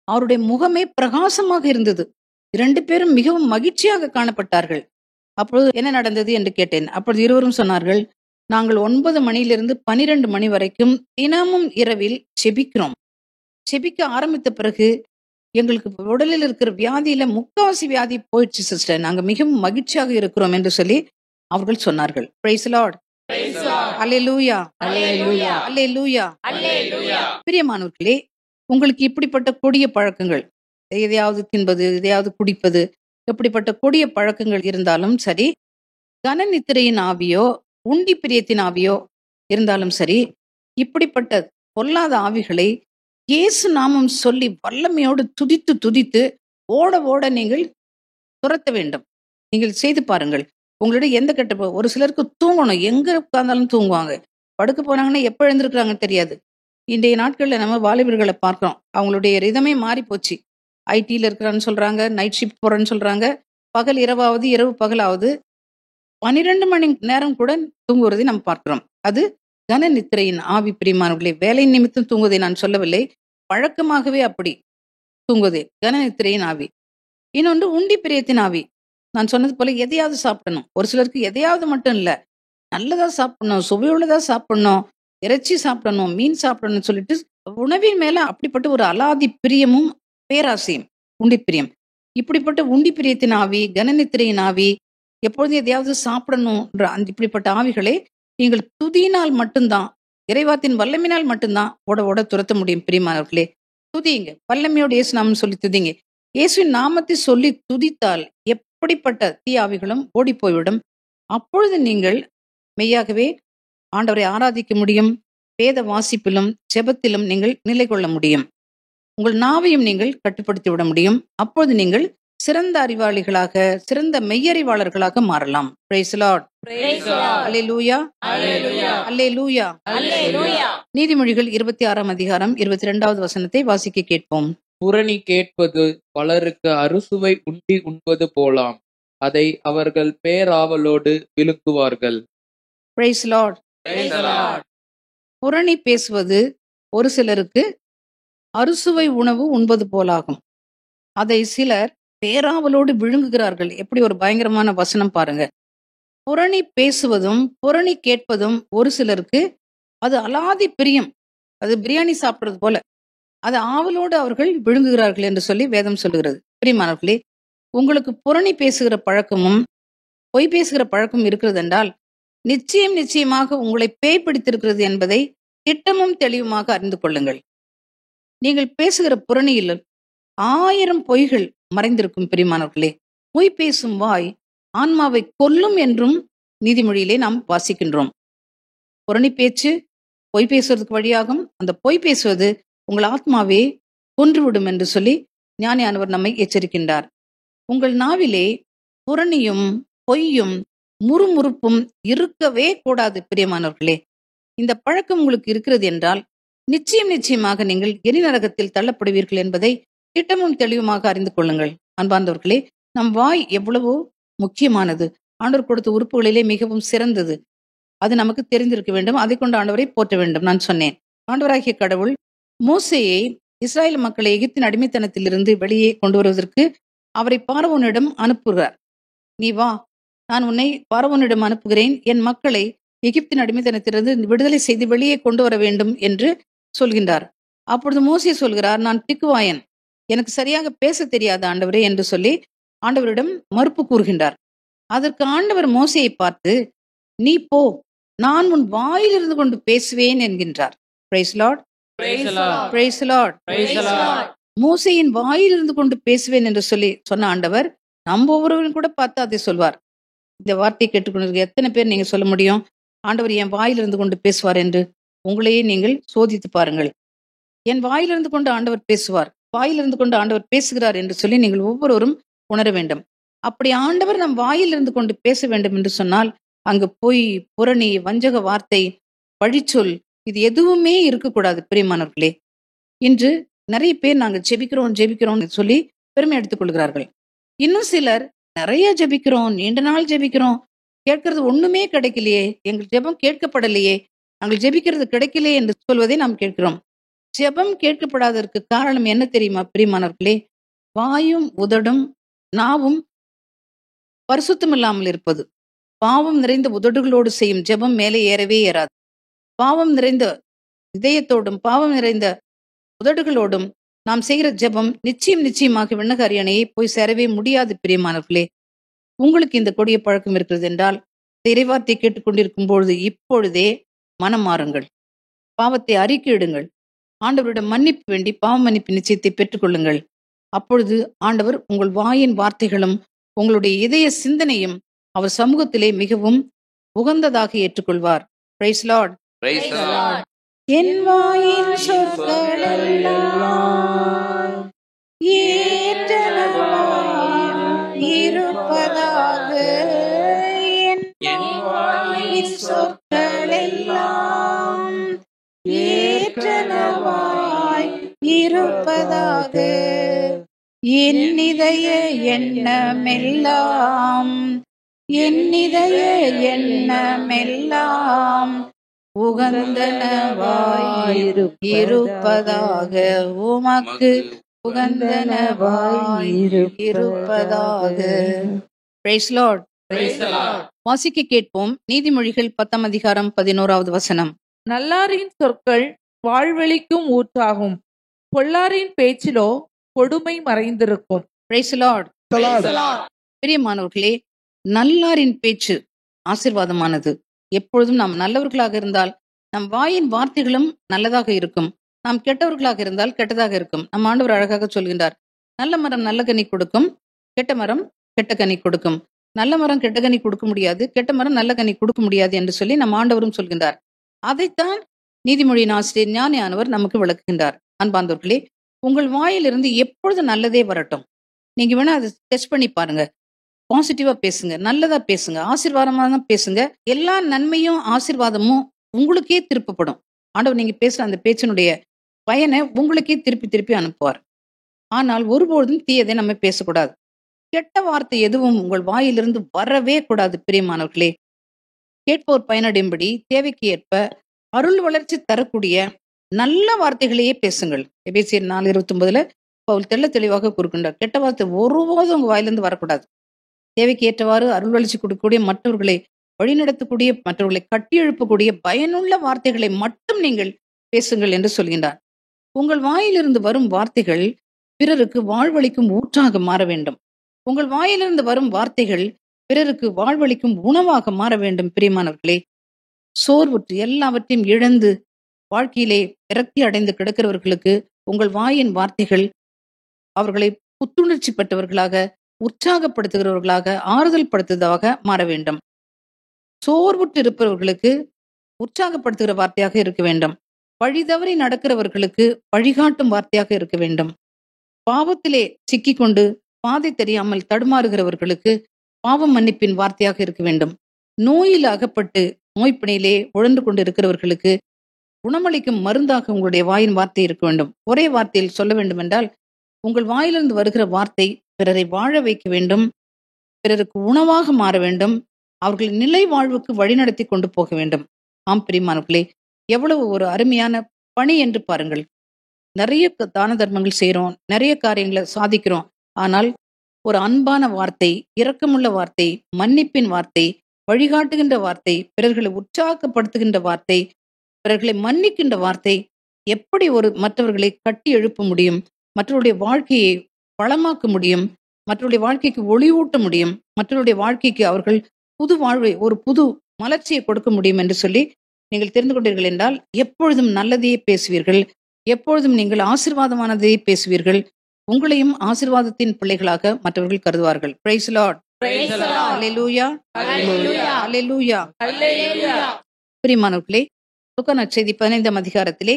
S1: அவருடைய முகமே பிரகாசமாக இருந்தது. 2 பேரும் மிகவும் மகிழ்ச்சியாக காணப்பட்டார்கள். அப்பொழுது என்ன நடந்தது என்று கேட்டேன். அப்பொழுது இருவரும் சொன்னார்கள், நாங்கள் 9 மணியிலிருந்து 12 மணி வரைக்கும் தினமும் இரவில் செபிக்கிறோம். செபிக்க ஆரம்பித்த பிறகு எங்களுக்கு உடலில் இருக்கிற வியாதியில 3/4 வியாதி போயிடுச்சு சிஸ்டர், நாங்க மிகவும் மகிழ்ச்சியாக இருக்கிறோம் என்று சொல்லி அவர்கள் சொன்னார்கள். Praise lord. அல்லேலூயா. அல்லேலூயா. பிரியமானவர்களே, உங்களுக்கு இப்படிப்பட்ட கொடிய பழக்கங்கள், எதையாவது தின்பது, எதையாவது குடிப்பது, எப்படிப்பட்ட கொடிய பழக்கங்கள் இருந்தாலும் சரி, கன நித்திரையின் ஆவியோ உண்டி பிரியத்தின் ஆவியோ இருந்தாலும் சரி, இப்படிப்பட்ட பொல்லாத ஆவிகளை இயேசு நாமம் சொல்லி வல்லமையோடு துதித்து ஓட ஓட நீங்கள் துரத்த வேண்டும். நீங்கள் செய்து பாருங்கள். உங்களிடம் எந்த கெட்ட, ஒரு சிலருக்கு தூங்கணும், எங்க உட்கார்ந்தாலும் தூங்குவாங்க, படுக்க போனாங்கன்னா எப்ப எழுந்திருக்கிறாங்க தெரியாது. இன்றைய நாட்கள்ல நம்ம வாலிபர்களை பார்க்கிறோம், அவங்களுடைய ரிதமே மாறி போச்சு. ஐடியில் இருக்கிறான்னு சொல்றாங்க, நைட் ஷிஃப்ட் போறேன்னு சொல்றாங்க, பகல் இரவாவது இரவு பகலாவது 12 மணி நேரம் கூட தூங்குவதை நம்ம பார்க்கிறோம். அது கன நித்திரையின் ஆவி. பிரியமானவர்களே, வேலை நிமித்தம் தூங்குவதை நான் சொல்லவில்லை, பழக்கமாகவே அப்படி தூங்குவதே கன நித்திரையின் ஆவி. இன்னொன்று உண்டி பிரியத்தின் ஆவி. நான் சொன்னது போல எதையாவது சாப்பிடணும். ஒரு சிலருக்கு எதையாவது மட்டும் இல்ல, நல்லதா சாப்பிடணும், சுவையுள்ளதா சாப்பிடணும், இறைச்சி சாப்பிடணும், மீன் சாப்பிடணும்னு சொல்லிட்டு உணவின் மேல அப்படிப்பட்ட ஒரு அலாதி பிரியமும் பேராசையும் உண்டி பிரியம். இப்படிப்பட்ட உண்டி பிரியத்தின் ஆவி, கனநித்திரையின் ஆவி, எப்பொழுதும் எதையாவது சாப்பிடணும்ன்ற அந்த இப்படிப்பட்ட ஆவிகளை நீங்கள் துதியினால் மட்டும்தான், இறைவாத்தின் வல்லமினால் மட்டும்தான் ஓட ஓட துரத்த முடியும். பிரியமானவர்களே, துதியுங்க, வல்லமையோடு இயேசு நாமம் சொல்லி துதிங்க. இயேசுவின் நாமத்தை சொல்லி துதித்தால் எப்படிப்பட்ட தீயாவிகளும் ஓடி போய்விடும். அப்பொழுது நீங்கள் மெய்யாகவே ஆண்டவரை ஆராதிக்க முடியும். வேத வாசிப்பிலும் ஜெபத்திலும் நீங்கள் நிலை கொள்ள முடியும். உங்கள் நாவையும் நீங்கள் கட்டுப்படுத்தி விட முடியும். அப்பொழுது நீங்கள் சிறந்த அறிவாளிகளாக, சிறந்த மெய்யறிவாளர்களாக மாறலாம். Praise the lord. Alleluia. Alleluia. நீதிமொழிகள் 26ஆம் அதிகாரம் 22வது வசனத்தை வாசிக்க கேட்போம்.
S6: புரணி கேட்பது பலருக்கு அறுசுவை உண்டி உண்பது போலாம், அதை அவர்கள் பேராவலோடு விழுங்குவார்கள்.
S1: Price Lord. புரணி பேசுவது ஒரு சிலருக்கு அறுசுவை உணவு உண்பது போலாகும், அதை சிலர் பேராவலோடு விழுங்குகிறார்கள். எப்படி ஒரு பயங்கரமான வசனம் பாருங்க. புரணி பேசுவதும் புரணி கேட்பதும் ஒரு சிலருக்கு அது அலாதி பிரியம், அது பிரியாணி சாப்பிடுறது போல, அது ஆவலோடு அவர்கள் விழுங்குகிறார்கள் என்று சொல்லி வேதம் சொல்லுகிறது. பிரியமானவர்களே, உங்களுக்கு புரணி பேசுகிற பழக்கமும் பொய் பேசுகிற பழக்கமும் இருக்கிறது என்றால் நிச்சயமாக உங்களை பேய் பிடித்திருக்கிறது என்பதை திட்டமும் தெளிவுமாக அறிந்து கொள்ளுங்கள். நீங்கள் பேசுகிற புரணியில் 1000 பொய்கள் மறைந்திருக்கும் பிரியமானவர்களே. பொய் பேசும் வாய் ஆன்மாவை கொல்லும் என்றும் நீதிமொழியிலே நாம் வாசிக்கின்றோம். புரணி பேச்சு பொய் பேசுவதற்கு வழியாகும். அந்த பொய் பேசுவது உங்கள் ஆத்மாவே கொன்றுவிடும் என்று சொல்லி ஞானியானவர் நம்மை எச்சரிக்கின்றார். உங்கள் நாவிலே புரணியும் பொய்யும் முறுமுறுப்பும் இருக்கவே கூடாது பிரியமானவர்களே. இந்த பழக்கம் உங்களுக்கு இருக்கிறது என்றால் நிச்சயமாக நீங்கள் எரிநரகத்தில் தள்ளப்படுவீர்கள் என்பதை திட்டமும் தெளிவுமாக அறிந்து கொள்ளுங்கள். அன்பார்ந்தவர்களே, நம் வாய் எவ்வளவோ முக்கியமானது. ஆண்டவர் கொடுத்த உறுப்புகளிலே மிகவும் சிறந்தது. அது நமக்கு தெரிந்திருக்க வேண்டும். அதை கொண்டு ஆண்டவரை போற்ற வேண்டும். நான் சொன்னேன், ஆண்டவராகிய கடவுள் மோசேயை இஸ்ராயேல் மக்களை எகிப்தின் அடிமைத்தனத்திலிருந்து வெளியே கொண்டு வருவதற்கு அவரை பார்வோனிடம் அனுப்புகிறார். நீ வா, நான் உன்னை பார்வோனிடம் அனுப்புகிறேன், என் மக்களை எகிப்தின் அடிமைத்தனத்திலிருந்து விடுதலை செய்து வெளியே கொண்டு வர வேண்டும் என்று சொல்கின்றார். அப்பொழுது மோசே சொல்கிறார், நான் திக்குவாயன், எனக்கு சரியாக பேச தெரியாது ஆண்டவரே என்று சொல்லி ஆண்டவரிடம் மறுப்பு கூறுகின்றார். அதற்கு ஆண்டவர் மோசேயை பார்த்து, நீ போ, நான் உன் வாயிலிருந்து கொண்டு பேசுவேன் என்கின்றார். Praise Lord, praise Lord. மோசேயின் வாயிலிருந்து கொண்டு பேசுவேன் என்று சொல்லி சொன்ன ஆண்டவர் நம்ம ஒவ்வொருவரும் கூட பார்த்து அதை சொல்வார். இந்த வார்த்தையை கேட்டுக்கொண்டிருக்க எத்தனை பேர் நீங்க சொல்ல முடியும், ஆண்டவர் என் வாயிலிருந்து கொண்டு பேசுவார் என்று? உங்களையே நீங்கள் சோதித்து பாருங்கள். என் வாயிலிருந்து கொண்டு ஆண்டவர் பேசுவார், வாயிலிருந்து கொண்டு ஆண்டவர் பேசுகிறார் என்று சொல்லி நீங்கள் ஒவ்வொருவரும் உணர வேண்டும். அப்படி ஆண்டவர் நம் வாயிலிருந்து கொண்டு பேச வேண்டும் என்று சொன்னால் அங்கு பொய், புரணி, வஞ்சக வார்த்தை, பழிச்சொல் இது எதுவுமே இருக்கக்கூடாது பிரியமானவர்களே. இன்று நிறைய பேர் நாங்கள் ஜெபிக்கிறோம் சொல்லி பெருமை எடுத்துக் கொள்கிறார்கள். இன்னும் சிலர் நிறைய ஜெபிக்கிறோம், நீண்ட நாள் ஜெபிக்கிறோம், கேட்கறது ஒண்ணுமே கிடைக்கலையே, எங்கள் ஜெபம் கேட்கப்படலையே, நாங்கள் ஜெபிக்கிறது கிடைக்கலையே என்று சொல்வதை நாம் கேட்கிறோம். ஜெபம் கேட்கப்படாததற்கு காரணம் என்ன தெரியுமா பிரியமானவர்களே? வாயும் உதடும் நாவும் பரிசுத்தம் இல்லாமல் இருப்பது. பாவம் நிறைந்த உதடுகளோடு செய்யும் ஜெபம் மேலே ஏறவே ஏறாது. பாவம் நிறைந்த இதயத்தோடும் பாவம் நிறைந்த உதடுகளோடும் நாம் செய்கிற ஜெபம் நிச்சயமாக விண்ணக அரியணையை போய் சேரவே முடியாது பிரியமானவர்களே. உங்களுக்கு இந்த கொடிய பழக்கம் இருக்கிறது என்றால் இறைவார்த்தை கேட்டுக்கொண்டிருக்கும் பொழுது இப்பொழுதே மனம் மாறுங்கள், பாவத்தை அறிக்கையிடுங்கள், ஆண்டவரிடம் மன்னிப்பு வேண்டி பாவ மன்னிப்பு நிச்சயத்தை பெற்றுக்கொள்ளுங்கள். அப்பொழுது ஆண்டவர் உங்கள் வாயின் வார்த்தைகளும் உங்களுடைய இதய சிந்தனையும் அவர் சமூகத்திலே மிகவும் உகந்ததாக ஏற்றுக்கொள்வார். Price Lord. என் வாயின் சொற்களெல்லாம் ஏற்றனவாய் இருப்பதாக, என் வாயின் சொற்களெல்லாம் ஏற்றனவாய் இருப்பதாக, என் இதய எண்ணமெல்லாம் உகந்தனவாய் இருப்பதாக, உமக்கு உகந்தனவாய் இருப்பதாக. Praise Lord. வாசிக்க கேட்போம். நீதிமொழிகள் 10ஆம் அதிகாரம் 11வது வசனம்.
S7: நல்லாரின் சொற்கள் வாழ்வெளிக்கும் ஊற்றாகும், பொல்லாரின் பேச்சிலோ கொடுமை மறைந்திருக்கும்.
S1: Praise Lord. பிரியமானவர்களே, நல்லாரின் பேச்சு ஆசீர்வாதமானது. எப்பொழுதும் நாம் நல்லவர்களாக இருந்தால் நம் வாயின் வார்த்தைகளும் நல்லதாக இருக்கும், நாம் கெட்டவர்களாக இருந்தால் கெட்டதாக இருக்கும். நம் ஆண்டவர் அழகாக சொல்கின்றார், நல்ல மரம் நல்ல கனி கொடுக்கும், கெட்ட மரம் கெட்ட கனி கொடுக்கும். நல்ல மரம் கெட்ட கனி கொடுக்க முடியாது, கெட்ட மரம் நல்ல கனி கொடுக்க முடியாது என்று சொல்லி நம் ஆண்டவரும் சொல்கின்றார். அதைத்தான் நீதிமொழியின் ஆசிரியர் ஞானியானவர் நமக்கு விளக்குகின்றார். அன்பார்ந்தவர்களே, உங்கள் வாயிலிருந்து எப்பொழுது நல்லதே வரட்டும். நீங்க வேணா அதை டெஸ்ட் பண்ணி பாருங்க. பாசிட்டிவா பேசுங்க, நல்லதா பேசுங்க, ஆசீர்வாதமா தான் பேசுங்க. எல்லா நன்மையும் ஆசீர்வாதமும் உங்களுக்கே திருப்பப்படும். ஆண்டவர் நீங்க பேசுற அந்த பேச்சினுடைய பயனை உங்களுக்கே திருப்பி அனுப்புவார். ஆனால் ஒருபொழுதும் தீயதை நம்ம பேசக்கூடாது. கெட்ட வார்த்தை எதுவும் உங்கள் வாயிலிருந்து வரவே கூடாது பிரியமானவர்களே. கேட்போர் பயனடையும்படி தேவைக்கு ஏற்ப அருள் வளர்ச்சி தரக்கூடிய நல்ல வார்த்தைகளையே பேசுங்கள். எபேசியர் 4:29 பவுல் தெளிவாக கூறுகின்றார், கெட்ட வார்த்தை ஒருபோதும் உங்க வாயிலிருந்து வரக்கூடாது. தேவைக்கு ஏற்றவாறு அருள் வளர்ச்சி கொடுக்கக்கூடிய, மற்றவர்களை வழிநடத்தக்கூடிய, மற்றவர்களை கட்டி எழுப்பக்கூடிய பயனுள்ள வார்த்தைகளை மட்டும் நீங்கள் பேசுங்கள் என்று சொல்கின்றார். உங்கள் வாயிலிருந்து வரும் வார்த்தைகள் பிறருக்கு வாழ்வளிக்கும் ஊற்றாக மாற வேண்டும். உங்கள் வாயிலிருந்து வரும் வார்த்தைகள் பிறருக்கு வாழ்வளிக்கும் உணவாக மாற வேண்டும். பிரியமானவர்களே, சோர்வுற்று எல்லாவற்றையும் இழந்து வாழ்க்கையிலே விரக்தி அடைந்து கிடக்கிறவர்களுக்கு உங்கள் வாயின் வார்த்தைகள் அவர்களை புத்துணர்ச்சி பெற்றவர்களாக, உற்சாகப்படுத்துகிறவர்களாக, ஆறுதல் படுத்துவதாக மாற வேண்டும். சோர்வுற்று இருப்பவர்களுக்கு உற்சாகப்படுத்துகிற வார்த்தையாக இருக்க வேண்டும். வழி தவறி நடக்கிறவர்களுக்கு வழிகாட்டும் வார்த்தையாக இருக்க வேண்டும். பாவத்திலே சிக்கிக்கொண்டு பாதை தெரியாமல் தடுமாறுகிறவர்களுக்கு பாவம் மன்னிப்பின் வார்த்தையாக இருக்க வேண்டும். நோயில் அகப்பட்டு நோய்ப்பிணையிலே உழன்று கொண்டு இருக்கிறவர்களுக்கு குணமளிக்கும் மருந்தாக உங்களுடைய வாயின் வார்த்தை இருக்க வேண்டும். ஒரே வார்த்தையில் சொல்ல வேண்டும் என்றால், உங்கள் வாயிலிருந்து வருகிற வார்த்தை பிறரை வாழ வைக்க வேண்டும், பிறருக்கு உணவாக மாற வேண்டும், அவர்களின் நிலை வாழ்வுக்கு வழிநடத்தி கொண்டு போக வேண்டும். ஆம் பிரியமானவர்களே, எவ்வளவு ஒரு அருமையான பணி என்று பாருங்கள். நிறைய தான தர்மங்கள் செய்கிறோம், நிறைய காரியங்களை சாதிக்கிறோம். ஆனால் ஒரு அன்பான வார்த்தை, இரக்கமுள்ள வார்த்தை, மன்னிப்பின் வார்த்தை, வழிகாட்டுகின்ற வார்த்தை, பிறர்களை உற்சாகப்படுத்துகின்ற வார்த்தை, பிறர்களை மன்னிக்கின்ற வார்த்தை எப்படி ஒரு மற்றவர்களை கட்டி எழுப்ப முடியும், மற்றவருடைய வாழ்க்கையை வளமாக்க முடியும், மற்றவருடைய வாழ்க்கைக்கு ஒளியூட்ட முடியும், மற்றவருடைய வாழ்க்கைக்கு அவர்கள் புது வாழ்வை, ஒரு புது மலர்ச்சியை கொடுக்க முடியும் என்று சொல்லி நீங்கள் தெரிந்து கொண்டீர்கள் என்றால், எப்பொழுதும் நல்லதையே பேசுவீர்கள், எப்பொழுதும் நீங்கள் ஆசீர்வாதமானதையே பேசுவீர்கள். உங்களையும் ஆசீர்வாதத்தின் பிள்ளைகளாக மற்றவர்கள் கருதுவார்கள். Price lord. அல்லேலூயா. அல்லேலூயா. பிரியமானவர்களே, லூக்கா நற்செய்தி 15ஆம் அதிகாரத்திலே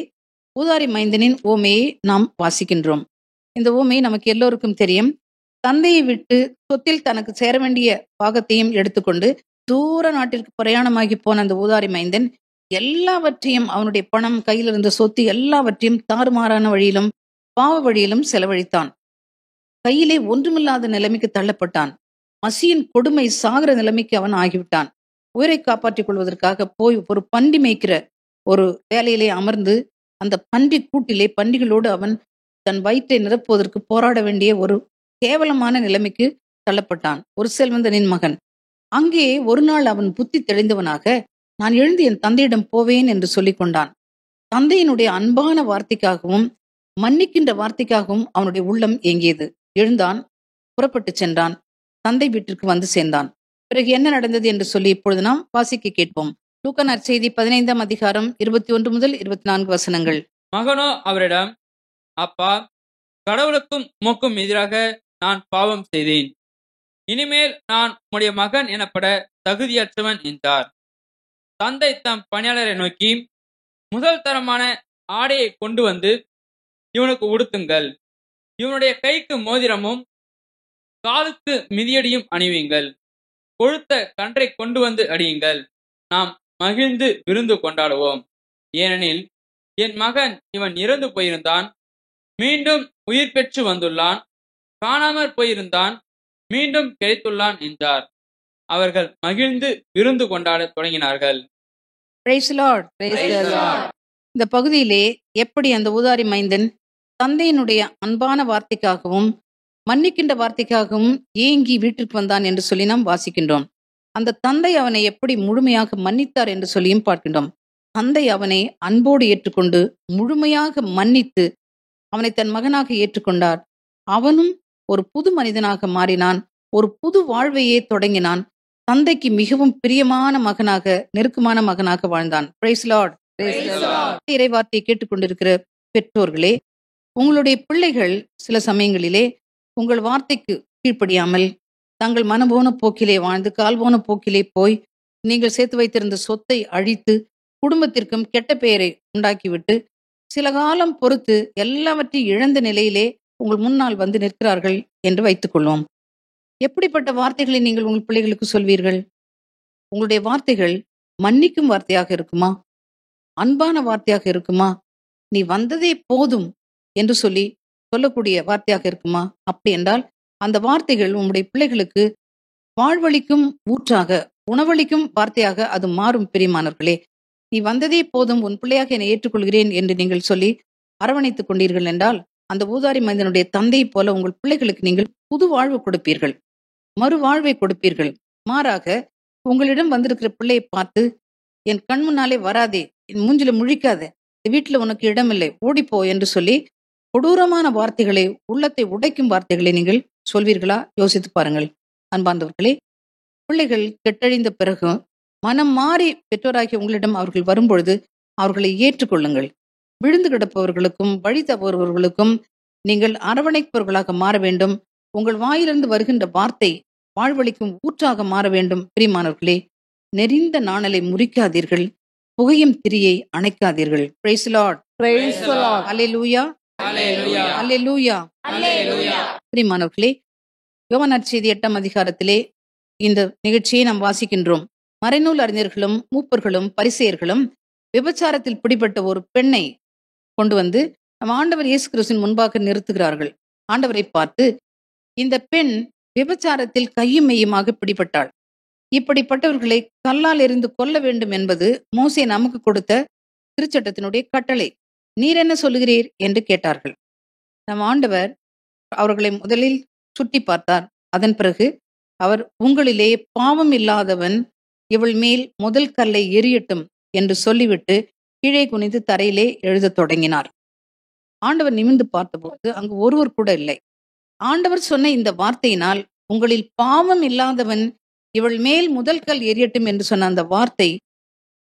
S1: ஊதாரி மைந்தனின் ஓமையை நாம் வாசிக்கின்றோம். இந்த ஓமை நமக்கு எல்லோருக்கும் தெரியும். தந்தையை விட்டு சொத்தில் தனக்கு சேர வேண்டிய பாகத்தையும் எடுத்துக்கொண்டு தூர நாட்டிற்கு பிரயாணமாகி போன அந்த ஊதாரி மைந்தன் எல்லாவற்றையும், அவனுடைய பணம், கையில் இருந்த சொத்து எல்லாவற்றையும் தாறுமாறான வழியிலும் பாவ வழியிலும் செலவழித்தான். கையிலே ஒன்றுமில்லாத நிலைமைக்கு தள்ளப்பட்டான். பசியின் கொடுமை சாகிற நிலைமைக்கு அவன் ஆகிவிட்டான். உயிரை காப்பாற்றிக் கொள்வதற்காக போய் ஒரு பன்றி மேய்க்கிற ஒரு வேலையிலே அமர்ந்து அந்த பன்றி கூட்டிலே பன்றிகளோடு அவன் தன் வயிற்றை நிரப்புவதற்கு போராட வேண்டிய ஒரு கேவலமான நிலைமைக்கு தள்ளப்பட்டான். ஒரு செல்வந்தனின் மகன். அங்கே ஒரு நாள் அவன் புத்தி தெளிந்தவனாக, நான் எழுந்து என் தந்தையிடம் போவேன் என்று சொல்லிக் கொண்டான். தந்தையினுடைய அன்பான வார்த்தைக்காகவும் மன்னிக்கின்ற வார்த்தைக்காகவும் அவனுடைய உள்ளம் ஏங்கியது. எழுந்தான், புறப்பட்டு சென்றான், தந்தை வீட்டிற்கு வந்து சேர்ந்தான். பிறகு என்ன நடந்தது என்று சொல்லி இப்பொழுது நாம் வாசிக்க கேட்போம். லூக்கா நற்செய்தி 15ஆம் அதிகாரம் 21 முதல் 24 வசனங்கள்.
S8: மகனோ அவரிடம், அப்பா, கடவுளுக்கும் உமக்கும் எதிராக நான் பாவம் செய்தேன். இனிமேல் நான் உம்முடைய மகன் எனப்பட தகுதியற்றவன் என்றார். தந்தை தம் பணியாளரை நோக்கி, முதல் தரமான ஆடையை கொண்டு வந்து இவனுக்கு உடுத்துங்கள், இவனுடைய கைக்கு மோதிரமும் காலுக்கு மிதியடியும் அணிவீங்கள், கொழுத்த கன்றை கொண்டு வந்து அடியுங்கள், நாம் மகிழ்ந்து விருந்து கொண்டாடுவோம். ஏனெனில் என் மகன் இவன் இறந்து போயிருந்தான், மீண்டும் உயிர் பெற்று வந்துள்ளான், காணாமற் போயிருந்தான், மீண்டும் கிடைத்துள்ளான் என்றார். அவர்கள் மகிழ்ந்து விருந்து கொண்டாட தொடங்கினார்கள்.
S1: Praise the Lord. இந்த பகுதியிலே எப்படி அந்த ஊதாரி மைந்தன் தந்தையினுடைய அன்பான வார்த்தைக்காகவும் மன்னிக்கின்ற வார்த்தைக்காகவும் ஏங்கி வீட்டிற்கு வந்தான் என்று சொல்லி நாம் வாசிக்கின்றோம். அந்த தந்தை அவனை எப்படி முழுமையாக மன்னித்தார் என்று சொல்லியும் பார்க்கின்றோம். தந்தை அவனை அன்போடு ஏற்றுக்கொண்டு முழுமையாக மன்னித்து அவனை தன் மகனாக ஏற்றுக்கொண்டார். அவனும் ஒரு புது மனிதனாக மாறினான், ஒரு புது வாழ்வையே தொடங்கினான். தந்தைக்கு மிகவும் பிரியமான மகனாக, நெருக்கமான மகனாக வாழ்ந்தான். Praise lord. இறைவார்த்தையை கேட்டுக்கொண்டிருக்கிற பெற்றோர்களே, உங்களுடைய பிள்ளைகள் சில சமயங்களிலே உங்கள் வார்த்தைக்கு கீழ்ப்படியாமல் தங்கள் மனபோன போக்கிலே வாழ்ந்து கால்போன போக்கிலே போய் நீங்கள் சேர்த்து வைத்திருந்த சொத்தை அழித்து குடும்பத்திற்கும் கெட்ட பெயரை உண்டாக்கிவிட்டு சில காலம் பொறுத்து எல்லாவற்றையும் இழந்த நிலையிலே உங்கள் முன்னால் வந்து நிற்கிறார்கள் என்று வைத்துக் கொள்வோம். எப்படிப்பட்ட வார்த்தைகளை நீங்கள் உங்கள் பிள்ளைகளுக்கு சொல்வீர்கள்? உங்களுடைய வார்த்தைகள் மன்னிக்கும் வார்த்தையாக இருக்குமா? அன்பான வார்த்தையாக இருக்குமா? நீ வந்ததே போதும் என்று சொல்லி சொல்லக்கூடிய வார்த்தையாக இருக்குமா? அப்படி என்றால் அந்த வார்த்தைகள் உங்களுடைய பிள்ளைகளுக்கு வாழ்வளிக்கும் ஊற்றாக, உணவளிக்கும் வார்த்தையாக அது மாறும். பிரியமானவர்களே, நீ வந்ததே போதும், உன் பிள்ளையாக என்னை ஏற்றுக்கொள்கிறேன் என்று நீங்கள் சொல்லி அரவணைத்துக் கொண்டீர்கள் என்றால் அந்த ஊதாரி மனிதனுடைய தந்தை போல உங்கள் பிள்ளைகளுக்கு நீங்கள் புது வாழ்வு கொடுப்பீர்கள், மறுவாழ்வை கொடுப்பீர்கள். மாறாக உங்களிடம் வந்திருக்கிற பிள்ளையை பார்த்து, என் கண் முன்னாலே வராதே, என் மூஞ்சில முழிக்காதே, வீட்டுல உனக்கு இடமில்லை, ஓடிப்போ என்று சொல்லி கொடூரமான வார்த்தைகளை, உள்ளத்தை உடைக்கும் வார்த்தைகளை நீங்கள் சொல்வீர்களா? யோசித்து பாருங்கள். அன்பார்ந்தவர்களே, பிள்ளைகள் கெட்டழிந்த பிறகு மனம் மாறி பெற்றோராகிய உங்களிடம் அவர்கள் வரும்பொழுது அவர்களை ஏற்றுக்கொள்ளுங்கள். விழுந்து கிடப்பவர்களுக்கும் வழி தவறுபவர்களுக்கும் நீங்கள் அரவணைப்பவர்களாக மாற வேண்டும். உங்கள் வாயிலிருந்து வருகின்ற வார்த்தை வாழ்வளிக்கும் ஊற்றாக மாற வேண்டும். பிரியமானவர்களே, நெறிந்த நாணலை முறிக்காதீர்கள், புகையும் திரியை அணைக்காதீர்கள். Praise the Lord.
S7: Praise the Lord.
S1: Hallelujah.
S8: Hallelujah.
S1: Hallelujah.
S8: Hallelujah.
S1: பிரியமானவர்களே, யோவான் நற்செய்தி 8ஆம் அதிகாரத்திலே இந்த நிகழ்ச்சியை நாம் வாசிக்கின்றோம். மறைநூல் அறிஞர்களும் மூப்பர்களும் பரிசேயர்களும் விபச்சாரத்தில் பிடிபட்ட ஒரு பெண்ணை கொண்டு வந்து நம் ஆண்டவர் இயேசு கிறிஸ்துவின் முன்பாக நிறுத்துகிறார்கள். ஆண்டவரை பார்த்து, இந்த பெண் விபச்சாரத்தில் கையும் மெய்யுமாக பிடிபட்டாள். இப்படிப்பட்டவர்களை கல்லால் எறிந்து கொல்ல வேண்டும் என்பது மோசே நமக்கு கொடுத்த திருச்சட்டத்தினுடைய கட்டளை. நீர் என்ன சொல்லுகிறீர் என்று கேட்டார்கள். நம் ஆண்டவர் அவர்களை முதலில் சுட்டி பார்த்தார். அதன் பிறகு அவர், உங்களிலே பாவம் இல்லாதவன் இவள் மேல் முதல் கல்லை எறியட்டும் என்று சொல்லிவிட்டு கீழே குனிந்து தரையிலே எழுதத் தொடங்கினார். ஆண்டவர் நிமிர்ந்து பார்த்தபோது அங்கு ஒருவர் கூட இல்லை. ஆண்டவர் சொன்ன இந்த வார்த்தையினால், உங்களில் பாவம் இல்லாதவன் இவள் மேல் முதல் கல் எறியட்டும் என்று சொன்ன அந்த வார்த்தை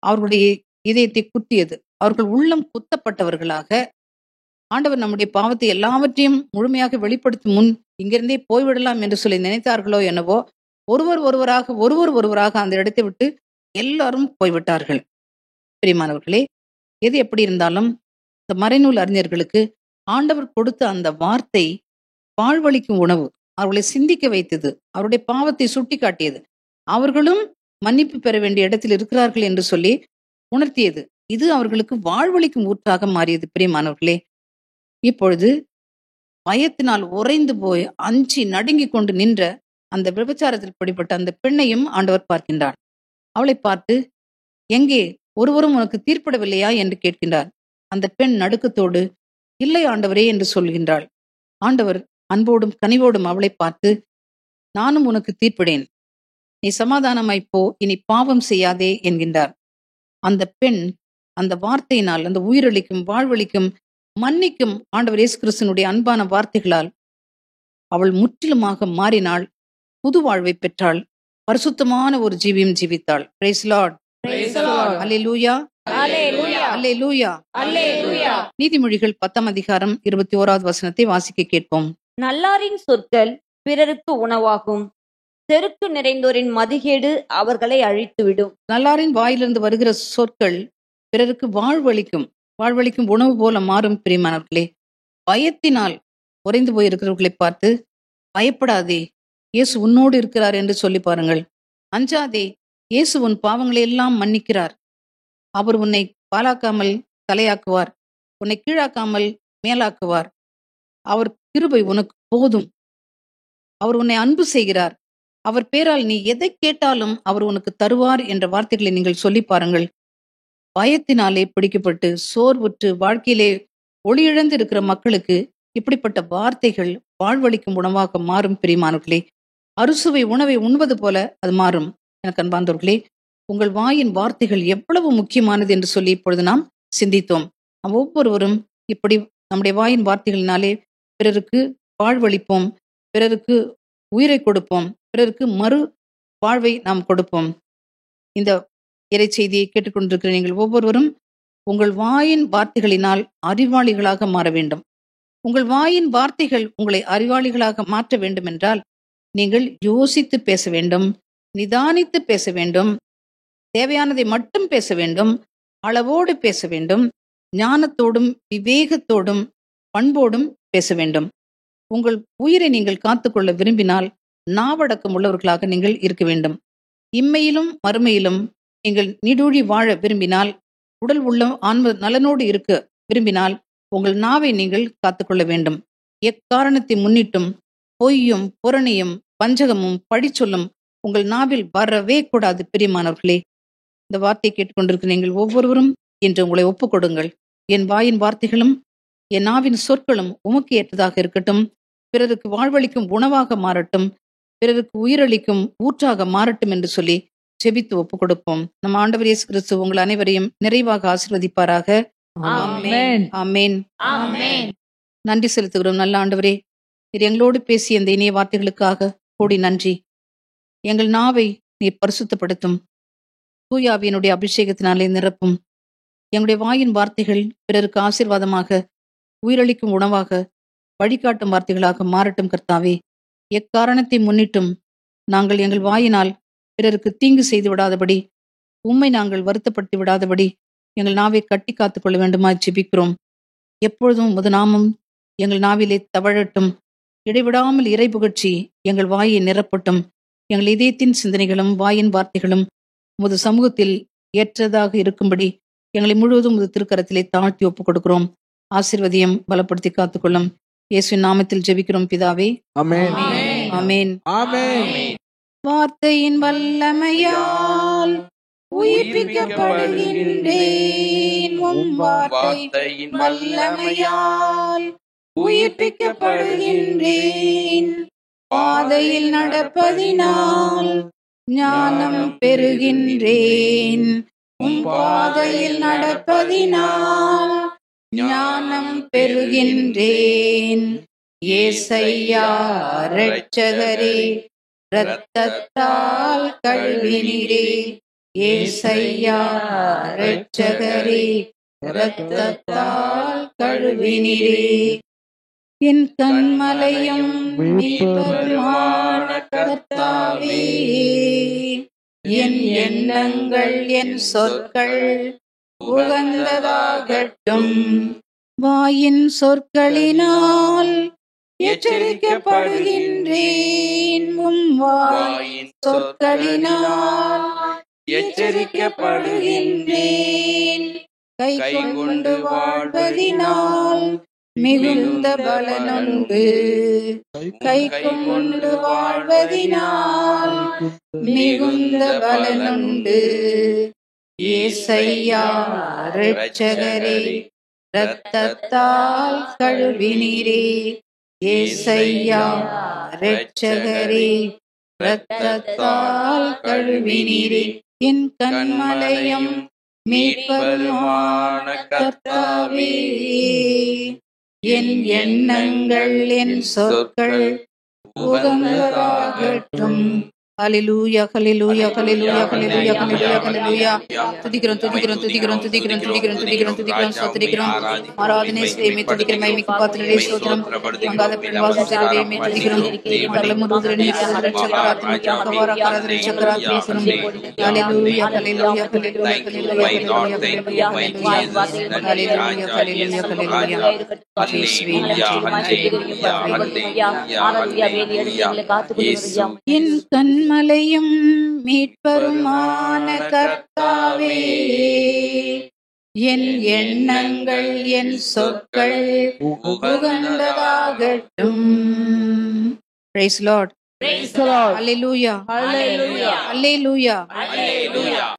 S1: அவர்களுடைய இதயத்தை குத்தியது. அவர்கள் உள்ளம் குத்தப்பட்டவர்களாக, ஆண்டவர் நம்முடைய பாவத்தை எல்லாவற்றையும் முழுமையாக வெளிப்படுத்தும் முன் இங்கிருந்தே போய்விடலாம் என்று சொல்லி நினைத்தார்களோ என்னவோ, ஒருவராக அந்த இடத்தை விட்டு எல்லாரும் போய்விட்டார்கள். பிரியமானவர்களே, எது எப்படி இருந்தாலும் இந்த மறைநூல் அறிஞர்களுக்கு ஆண்டவர் கொடுத்த அந்த வார்த்தை வாழ்வளிக்கும் உணவு. அவர்களை சிந்திக்க வைத்தது, அவருடைய பாவத்தை சுட்டி காட்டியது, அவர்களும் மன்னிப்பு பெற வேண்டிய இடத்தில் இருக்கிறார்கள் என்று சொல்லி உணர்த்தியது. இது அவர்களுக்கு வாழ்வளிக்கும் ஊற்றாக மாறியது. பிரியமானவர்களே, இப்பொழுது பயத்தினால் உறைந்து போய் அஞ்சி நடுங்கி கொண்டு நின்ற அந்த விபச்சாரத்தில் பிடிபட்ட அந்த பெண்ணையும் ஆண்டவர் பார்க்கின்றார். அவளை பார்த்து, எங்கே, ஒருவரும் உனக்கு தீர்ப்பிடவில்லையா என்று கேட்கின்றார். அந்த பெண் நடுக்கத்தோடு, இல்லை ஆண்டவரே என்று சொல்கின்றாள். ஆண்டவர் அன்போடும் கனிவோடும் அவளை பார்த்து, நானும் உனக்கு தீர்ப்பிடேன், நீ சமாதானமாய் போ, இனி பாவம் செய்யாதே என்கின்றார். அந்த பெண் அந்த வார்த்தையினால், அந்த உயிரளிக்கும் வாழ்வளிக்கும் மன்னிக்கும் ஆண்டவர் இயேசு கிறிஸ்துவினுடைய அன்பான வார்த்தைகளால் அவள் முற்றிலுமாக மாறினாள், புது வாழ்வை பெற்றாள், பரிசுத்தமான ஒரு ஜீவியம் ஜீவித்தாள். Praise the Lord.
S8: Praise the Lord.
S1: Hallelujah.
S5: Hallelujah.
S1: Hallelujah.
S5: Hallelujah.
S1: நீதிமொழிகள் 10ஆம் அதிகாரம் 21வது வசனத்தை வாசிக்க கேட்போம்.
S9: நல்லாரின் சொற்கள் பிறருக்கு உணவாகும், செருக்கு நிறைந்தோரின் மதிகேடு அவர்களை அழித்துவிடும்.
S1: நல்லாரின் வாயிலிருந்து வருகிற சொற்கள் பிறருக்கு வாழ்வளிக்கும் உணவு போல மாறும். பிரியமானவர்களே, பயத்தினால் உறைந்து போயிருக்கிறவர்களை பார்த்து, பயப்படாதே, இயேசு உன்னோடு இருக்கிறார் என்று சொல்லி பாருங்கள். அஞ்சாதே, இயேசு உன் பாவங்களை எல்லாம் மன்னிக்கிறார். அவர் உன்னை பாலாக்காமல் தலையாக்குவார், உன்னை கீழாக்காமல் மேலாக்குவார். அவர் கிருபை உனக்கு போதும். அவர் உன்னை அன்பு செய்கிறார். அவர் பேரால் நீ எதை கேட்டாலும் அவர் உனக்கு தருவார் என்ற வார்த்தைகளை நீங்கள் சொல்லி பாருங்கள். பயத்தினாலே பிடிக்கப்பட்டு சோர்வுற்று வாழ்க்கையிலே ஒளியிழந்து இருக்கிற மக்களுக்கு இப்படிப்பட்ட வார்த்தைகள் வாழ்வளிக்கும் உணவாக மாறும். பிரியமானவர்களே, அறுசுவை உணவை உண்பது போல அது மாறும். எனக்கு அன்பார்ந்தவர்களே, உங்கள் வாயின் வார்த்தைகள் எவ்வளவு முக்கியமானது என்று சொல்லி இப்பொழுது நாம் சிந்தித்தோம். நாம் ஒவ்வொருவரும் இப்படி நம்முடைய வாயின் வார்த்தைகளினாலே பிறருக்கு வாழ்வளிப்போம், பிறருக்கு உயிரை கொடுப்போம், பிறருக்கு மறு வாழ்வை நாம் கொடுப்போம். இந்த இறை செய்தியை கேட்டுக்கொண்டிருக்கிற நீங்கள் ஒவ்வொருவரும் உங்கள் வாயின் வார்த்தைகளினால் அறிவாளிகளாக மாற வேண்டும். உங்கள் வாயின் வார்த்தைகள் உங்களை அறிவாளிகளாக மாற்ற வேண்டும் என்றால் நீங்கள் யோசித்து பேச வேண்டும், நிதானித்து பேச வேண்டும், தேவையானதை மட்டும் பேச வேண்டும், அளவோடு பேச வேண்டும், ஞானத்தோடும் விவேகத்தோடும் பண்போடும் பேச வேண்டும். உங்கள் உயிரை நீங்கள் காத்துக்கொள்ள விரும்பினால் நாவடக்கம் உள்ளவர்களாக நீங்கள் இருக்க வேண்டும். இம்மையிலும் மறுமையிலும் நீங்கள் நீடூழி வாழ விரும்பினால், உடல் உள்ள ஆன்ம நலனோடு இருக்க விரும்பினால் உங்கள் நாவை நீங்கள் காத்துக்கொள்ள வேண்டும். எக்காரணத்தை முன்னிட்டும் பொய்யும் புரணியும் வஞ்சகமும் பழிச்சொல்லும் உங்கள் நாவில் வரவே கூடாது. பிரியமானவர்களே, இந்த வார்த்தையை கேட்டுக்கொண்டிருக்கிற நீங்கள் ஒவ்வொருவரும் இன்று உங்களை ஒப்புக்கொடுங்கள். என் வாயின் வார்த்தைகளும் என் நாவின் சொற்களும் உமக்கு ஏற்றதாக இருக்கட்டும், பிறருக்கு வாழ்வளிக்கும் உணவாக மாறட்டும், பிறருக்கு உயிரளிக்கும் ஊற்றாக மாறட்டும் என்று சொல்லி ஜெபித்து ஒப்புக் கொடுப்போம். நம் ஆண்டவர் இயேசு கிறிஸ்து உங்கள் அனைவரையும் நிறைவாக ஆசீர்வதிப்பாராக.
S7: ஆமென்.
S1: ஆமென்.
S5: ஆமென்.
S1: நன்றி செலுத்துகிறோம் நல்ல ஆண்டவரே. நீர் எங்களோடு பேசிய இந்த இனிய வார்த்தைகளுக்காக கோடி நன்றி. எங்கள் நாவை நீர் பரிசுத்தப்படுத்தும். தூயாவியனுடைய அபிஷேகத்தினாலே நிரப்பும். எங்களுடைய வாயின் வார்த்தைகள் பிறருக்கு ஆசீர்வாதமாக, உயிரளிக்கும் உணவாக, வழிகாட்டும் வார்த்தைகளாக மாறட்டும் கர்த்தாவே. எக்காரணத்தை முன்னிட்டும் நாங்கள் எங்கள் வாயினால் பிறருக்கு தீங்கு செய்து விடாதபடி, உம்மை நாங்கள் வருத்தப்படுத்தி விடாதபடி எங்கள் நாவை கட்டி காத்துக் கொள்ள வேண்டுமா ஜெபிக்கிறோம். எப்பொழுதும் உமது நாமம் எங்கள் நாவிலே தவழட்டும். இடைவிடாமல் இறை புகழ்ச்சி எங்கள் வாயை நிரப்பட்டும். எங்கள் இதயத்தின் சிந்தனைகளும் வாயின் வார்த்தைகளும் உமது சமூகத்தில் ஏற்றதாக இருக்கும்படி எங்களை முழுவதும் உமது திருக்கரத்திலே தாழ்த்தி ஒப்புக் கொடுக்கிறோம். ஆசீர்வதியம் பலப்படுத்தி காத்துக்கொள்ளும். இயேசுவின் நாமத்தில் ஜெபிக்கிறோம் பிதாவே.
S3: ஆமென்.
S1: ஆமென்.
S3: ஆமென்.
S1: வார்த்தையின் வல்லமையால் உயிர்ப்பிக்கப்படுகின்றேன். உம் வார்த்தையின் வல்லமையால் உயிர்ப்பிக்கப்படுகின்றேன். பாதையில் நடப்பதினால் ஞானம் பெறுகின்றேன். உம் பாதையில் நடப்பதினால் ஞானம் பெறுகின்றேன். ஏசையா இரட்சகரே, இரத்தத்தால் கழுவினீரே. ஏசையா இரட்சகரே, இரத்தத்தால் கழுவினீரே. என் கண்மலையும் மீட்பருமான கர்த்தாவே, என் எண்ணங்கள் என் சொற்கள் உகந்ததாகட்டும். வாயின் சொற்களினால் எச்சரிக்கப்படுகின்றேன். உம் வாயின் சொற்களினால் எச்சரிக்கப்படுகின்றேன். கை கொண்டு வாழ்வதினால் மிகுந்த பலனுண்டு. கை கொண்டு வாழ்வதினால் மிகுந்த பலனுண்டு. ஏசையா இரட்சகரே, இரத்தத்தால் கழுவினீரே. ஏசையா இரட்சகரே, இரத்தத்தால் கழுவினீரே. என் கண்மலையும் மீட்பருமான கர்த்தாவே, என் எண்ணங்கள் என் சொற்கள் உகந்ததாகட்டும். ஹல்லேலூயா, ஹல்லேலூயா, ஹல்லேலூயா, ஹல்லேலூயா, ஹல்லேலூயா, ஹல்லேலூயா. துதிக்கிறோம், துதிக்கிறோம், துதிக்கிறோம், துதிக்கிறோம், துதிக்கிறோம், துதிக்கிறோம், துதிக்கிறோம், ஸ்தோத்திரிக்கிறோம். ஆராதனை செய்யுமே, துதிக்கிறோம், மகிமைக்கு பாத்திரரே, ஸ்தோத்திரம். மங்காத பிரவாசம் செய்வதேமே துதிக்கிறோம். பரலமுருகனே, சக்கராத்ரி, கவர கரத்ரி, சக்கராத்ரி சுனம். ஹல்லேலூயா, ஹல்லேலூயா, ஹல்லேலூயா, ஹல்லேலூயா, ஹல்லேலூயா, ஹல்லேலூயா, ஹல்லேலூயா, ஹல்லேலூயா. என் கண்மலையும் மீட்பருமான கர்த்தாவே, என் எண்ணங்கள் என் சொற்கள் உகந்ததாகட்டும். Praise Lord. Hallelujah. Hallelujah. Hallelujah.